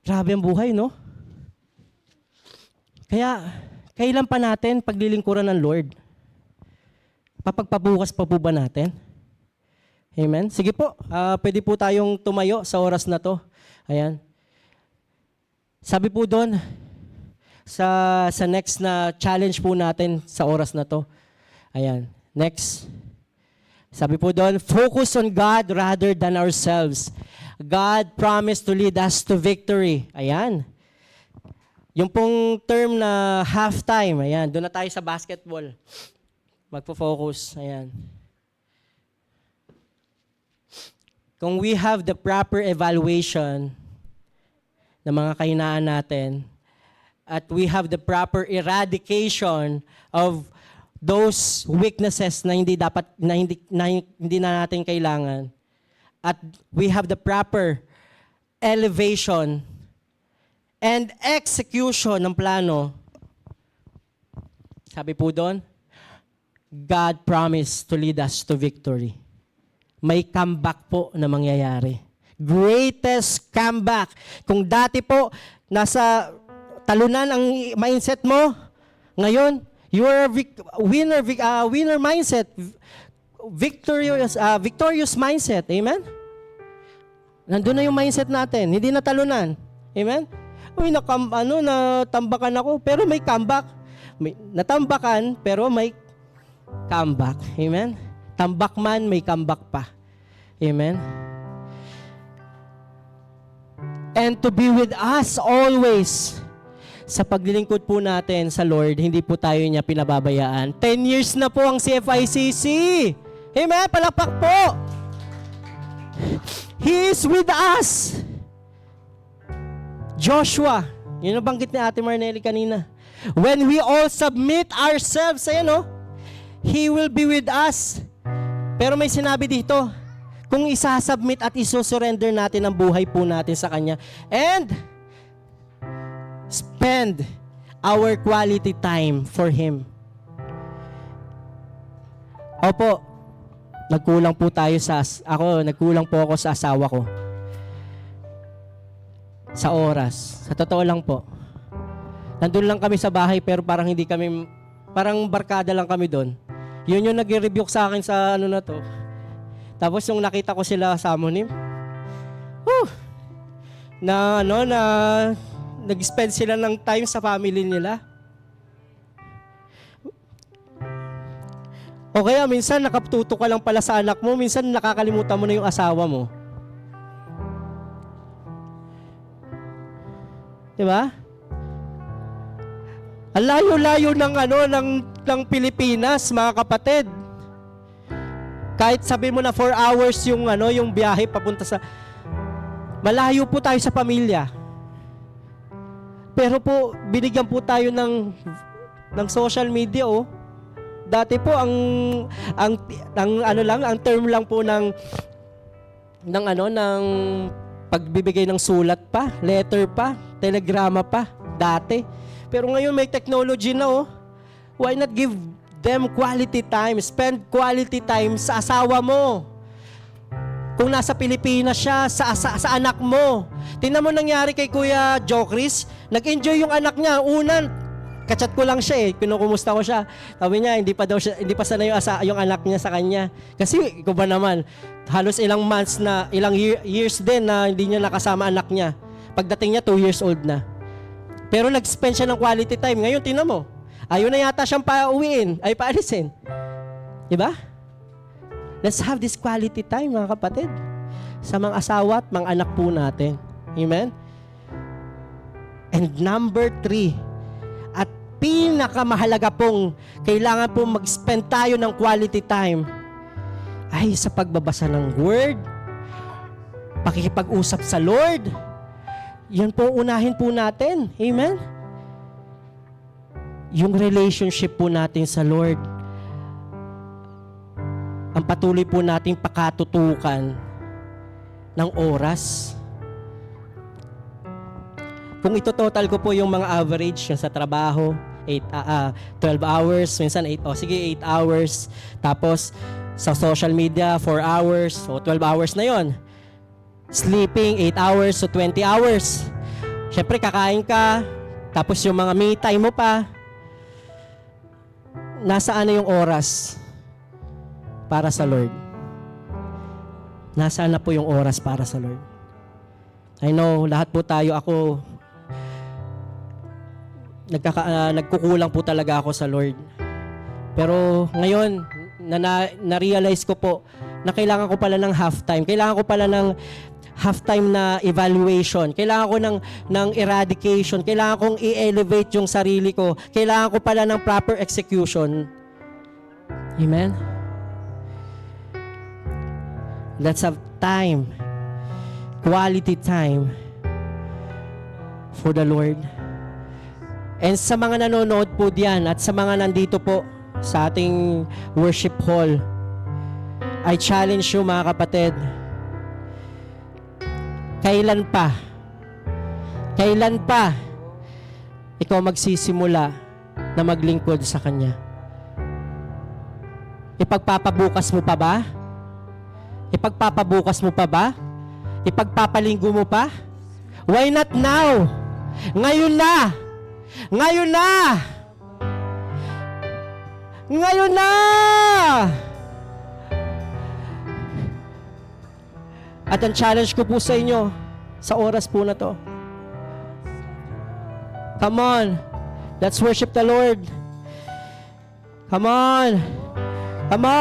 Grabe ang buhay, no? Kaya, kailan pa natin paglilingkuran ng Lord? Papagpabukas pa po ba natin? Amen? Sige po, pwede po tayong tumayo sa oras na to. Ayan. Sabi po doon, sa next na challenge po natin sa oras na to. Ayan. Next. Sabi po doon, focus on God rather than ourselves. God promised to lead us to victory. Ayan. Yung pong term na halftime, ayan, doon na tayo sa basketball. Magpo-focus. Ayan. Kung we have the proper evaluation ng mga kahinaan natin, at we have the proper eradication of those weaknesses na hindi na natin kailangan, at we have the proper elevation and execution ng plano, sabi po doon, God promised to lead us to victory. May comeback po na mangyayari. Greatest comeback. Kung dati po, nasa talunan ang mindset mo, ngayon, you are winner mindset. Victorious mindset. Amen? Nandun na yung mindset natin. Hindi na talunan. Amen? Uy, natambakan ako, pero may comeback. Natambakan, pero may comeback. Amen? Tambak man, may comeback pa. Amen? And to be with us always. Sa paglilingkod po natin sa Lord, hindi po tayo niya pinababayaan. 10 years na po ang CFICC. Amen? Palakpak po. He is with us. Joshua, yun ang banggit ni Ate Marnelly kanina. When we all submit ourselves, ayan He will be with us. Pero may sinabi dito, kung isasubmit at isusurrender natin ang buhay po natin sa Kanya, and spend our quality time for Him. Opo, nagkulang po ako sa asawa ko. Sa oras. Sa totoo lang po. Nandun lang kami sa bahay pero parang barkada lang kami doon. Yun yung nag-rebuke sa akin sa na to. Tapos yung nakita ko sila sa Amonim, na nag-spend sila ng time sa family nila. O kaya minsan nakatuto ka lang pala sa anak mo, minsan nakakalimutan mo na yung asawa mo. Diba? Ang layo-layo ng Pilipinas, mga kapatid. Kahit sabi mo na 4 hours yung biyahe papunta sa malayo po tayo sa pamilya. Pero po binigyan po tayo ng social media Dati po ang term lang po ng pagbibigay ng sulat pa, letter pa, telegrama pa dati. Pero ngayon may technology na Why not give them quality time? Spend quality time sa asawa mo. Kung nasa Pilipinas siya, sa anak mo. Tingnan mo nangyari kay Kuya Joe Chris. Nag-enjoy yung anak niya. Kachat ko lang siya pinukumusta ko siya. Sabi niya, hindi pa sanay yung anak niya sa kanya. Kasi, ikaw ba naman, halos ilang years din na hindi niya nakasama anak niya. Pagdating niya, 2 years old na. Pero nag-spend siya ng quality time. Ngayon, tingnan mo. Ayaw na yata siyang paalisin. Diba? Let's have this quality time, mga kapatid. Sa mga asawa at mga anak po natin. Amen? And number 3, pinakamahalaga pong kailangan pong mag-spend tayo ng quality time ay sa pagbabasa ng Word, pakikipag-usap sa Lord. Yan po unahin po natin. Amen? Yung relationship po natin sa Lord, ang patuloy po nating pakatutukan ng oras. Kung ito total ko po yung mga average sa trabaho, 12 hours, minsan 8 hours. Tapos sa social media, 4 hours, so 12 hours na yon. Sleeping, 8 hours, so 20 hours. Siyempre, kakain ka, tapos yung mga me time mo pa. Nasaan na yung oras para sa Lord? Nasaan na po yung oras para sa Lord? I know, lahat po tayo, nagkukulang po talaga ako sa Lord. Pero ngayon, na-realize ko po na kailangan ko pala ng half-time. Kailangan ko pala ng half-time na evaluation. Kailangan ko ng eradication. Kailangan kong i-elevate yung sarili ko. Kailangan ko pala ng proper execution. Amen? Let's have time. Quality time for the Lord. And sa mga nanonood po diyan at sa mga nandito po sa ating worship hall, I challenge you, mga kapatid, kailan pa ikaw magsisimula na maglingkod sa Kanya? Ipagpapabukas mo pa ba? Ipagpapabukas mo pa ba? Ipagpapalinggo mo pa? Why not now? Ngayon na! Ngayon na! Ngayon na! At ang challenge ko po sa inyo, sa oras po na to, come on, let's worship the Lord. Come on! Come on!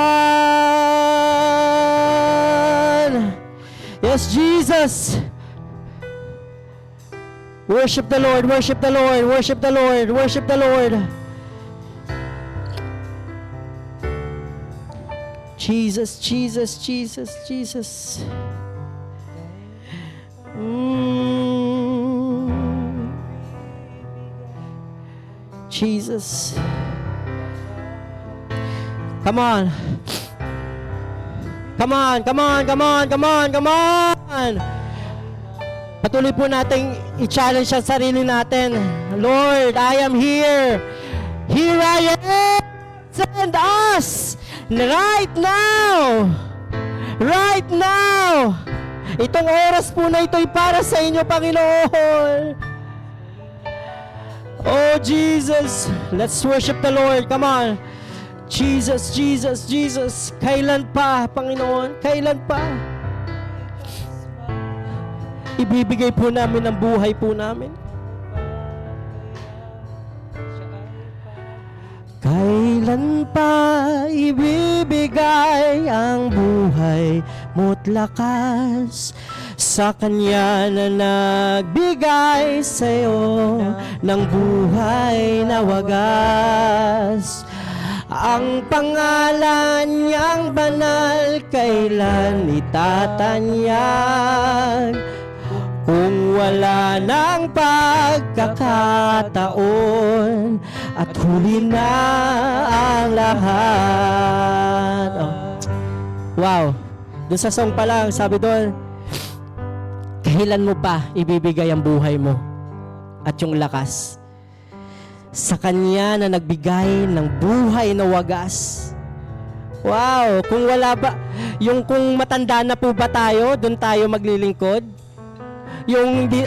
Yes, Jesus! Worship the Lord, worship the Lord, worship the Lord, worship the Lord. Jesus, Jesus, Jesus, Jesus. Jesus. Come on. Come on, come on, come on, come on, come on. Patuloy po nating i-challenge ang sarili natin. Lord, I am here. Here I am. Send us right now. Right now! Itong oras po na ito ay para sa inyo, Panginoon. Oh, Jesus. Let's worship the Lord. Come on. Jesus, Jesus, Jesus. Kailan pa, Panginoon? Kailan pa? Ibibigay po namin ang buhay po namin. Kailan pa ibibigay ang buhay mo't lakas sa Kanya na nagbigay sa'yo ng buhay na wagas? Ang pangalan niyang banal kailan itatanyag? Kung wala nang pagkakataon at huli na ang lahat. Oh. Wow. Doon sa song pa lang, sabi doon, kailan mo pa ibibigay ang buhay mo at yung lakas sa Kanya na nagbigay ng buhay na wagas? Wow. Kung wala ba, kung matanda na po ba tayo, doon tayo maglilingkod? Yung hindi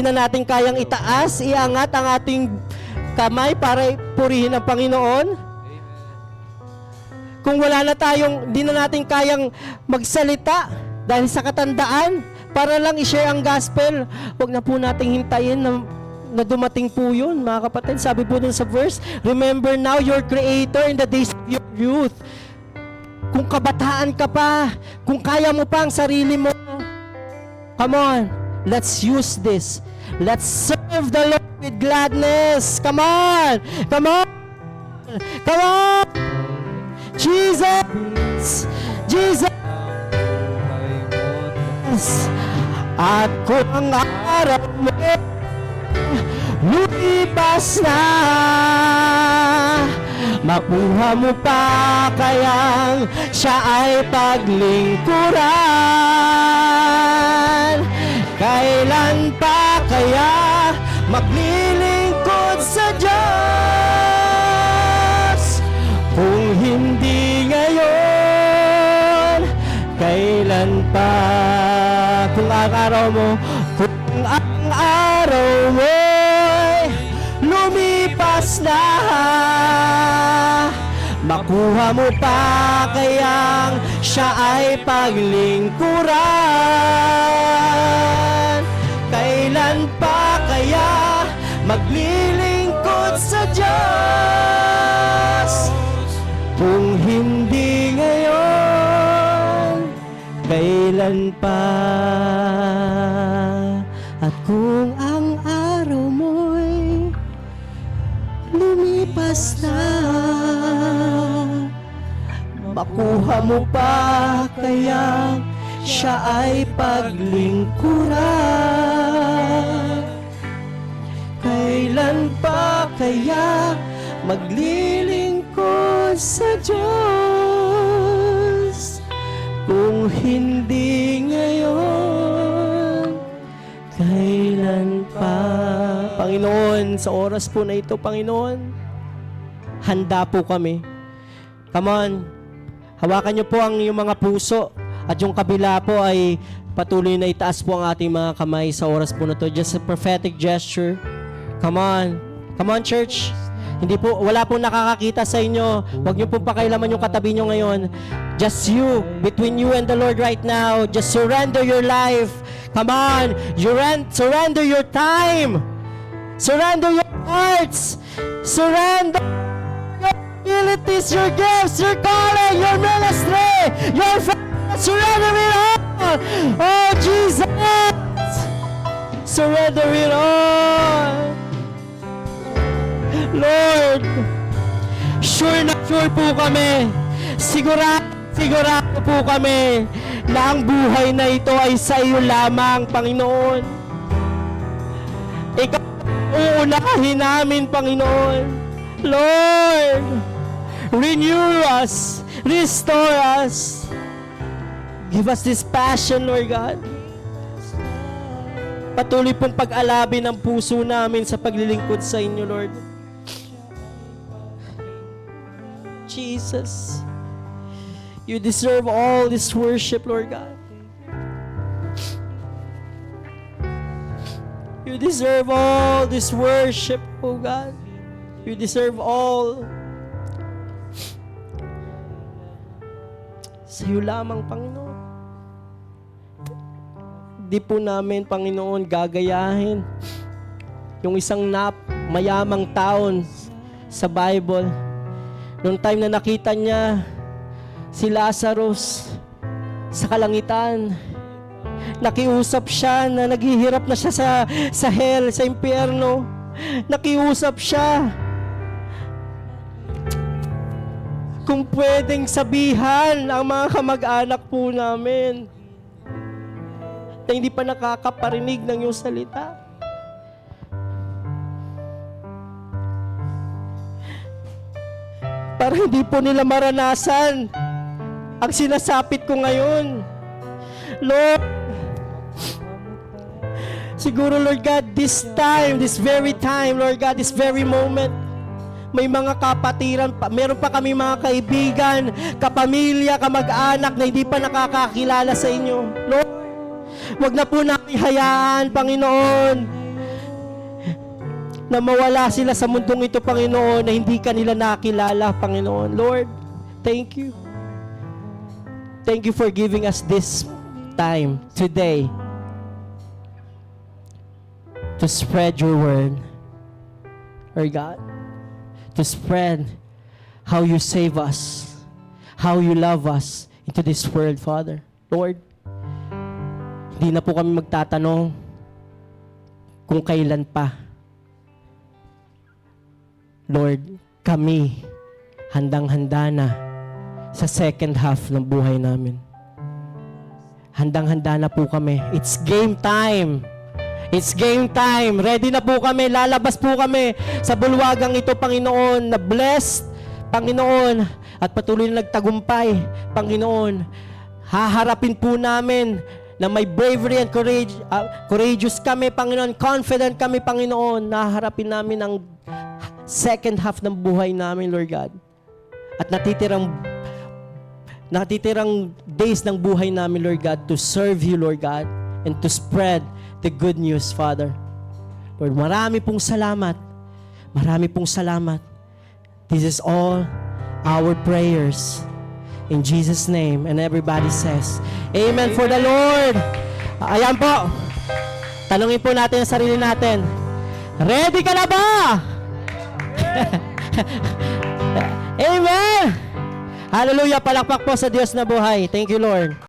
na natin kayang itaas, iangat ang ating kamay para purihin ang Panginoon. Kung wala na tayong, hindi na natin kayang magsalita dahil sa katandaan, para lang i-share ang gospel, huwag na po nating hintayin na dumating po yun, mga kapatid. Sabi po dun sa verse, remember now your Creator in the days of your youth. Kung kabataan ka pa, kung kaya mo pa ang sarili mo, come on. Let's use this. Let's serve the Lord with gladness. Come on! Come on! Come on! Jesus! Jesus! At kung ang araw mo lumipas na, makuha mo pa kayang siya ay paglingkuran. Kailan pa kaya maglilingkod sa Diyos? Kung hindi ngayon, kailan pa? Kung ang araw mo, lumipas na, makuha mo pa kayang siya ay paglingkuran. Kailan pa kaya maglilingkod sa Diyos? Kung hindi ngayon, kailan pa? At kung ang araw mo'y lumipas na, makuha mo pa kaya siya ay paglingkuran. Kailan pa kaya maglilingkod sa Diyos? Kung hindi ngayon, kailan pa? Panginoon, sa oras po na ito, Panginoon, handa po kami. Come on, hawakan niyo po ang iyong mga puso at yung kabila po ay patuloy na itaas po ang ating mga kamay sa oras po na ito. Just a prophetic gesture. Come on. Come on, church. Hindi po, wala po nakakakita sa inyo. Huwag niyo po pakailaman yung katabi niyo ngayon. Just you, between you and the Lord right now. Just surrender your life. Come on. Surrender your time. Surrender your hearts. Surrender your abilities, your gifts, your calling, your ministry, your faith. Surrender it all. Oh, Jesus. Surrender it all. Lord, sure na sure po kami. Sigurado po kami na ang buhay na ito ay sa iyo lamang, Panginoon. Ikaw uunahin namin, Panginoon. Lord, renew us, restore us. Give us this passion, Lord God. Patuloy pong pag-alabi ng puso namin sa paglilingkod sa inyo, Lord. Jesus. You deserve all this worship, Lord God. You deserve all this worship, oh God. You deserve all. Sa iyo lamang, Panginoon. Di po namin, Panginoon, gagayahin yung isang mayamang taon sa Bible. Noong time na nakita niya si Lazarus sa kalangitan, nakiusap siya na naghihirap na siya sa hell, sa impyerno. Nakiusap siya. Kung pwedeng sabihan ang mga kamag-anak po namin na hindi pa nakakaparinig ng iyong salita. Para hindi po nila maranasan ang sinasapit ko ngayon. Lord, siguro, Lord God, this time, this very time, Lord God, this very moment, may mga kapatiran, meron pa kami mga kaibigan, kapamilya, kamag-anak na hindi pa nakakakilala sa inyo. Lord, wag na po namin hayaan, Panginoon, na mawala sila sa mundong ito, Panginoon, na hindi ka nila nakilala, Panginoon. Lord, thank you. Thank you for giving us this time today to spread your word, Lord God, to spread how you save us, how you love us into this world, Father. Lord, hindi na po kami magtatanong kung kailan pa. Lord, kami handang-handa na sa second half ng buhay namin. Handang-handa na po kami. It's game time. It's game time. Ready na po kami. Lalabas po kami sa bulwagang ito, Panginoon, na blessed, Panginoon, at patuloy na nagtagumpay, Panginoon. Haharapin po namin na may bravery and courageous kami, Panginoon. Confident kami, Panginoon. Naharapin namin ang second half ng buhay namin, Lord God. At natitirang days ng buhay namin, Lord God, to serve you, Lord God, and to spread the good news, Father. Lord, marami pong salamat. Marami pong salamat. This is all our prayers. In Jesus' name. And everybody says, Amen for the Lord. Ayan po. Tanungin po natin ang sarili natin. Ready ka na ba? Amen! Hallelujah! Palakpak po sa Diyos na buhay. Thank you, Lord.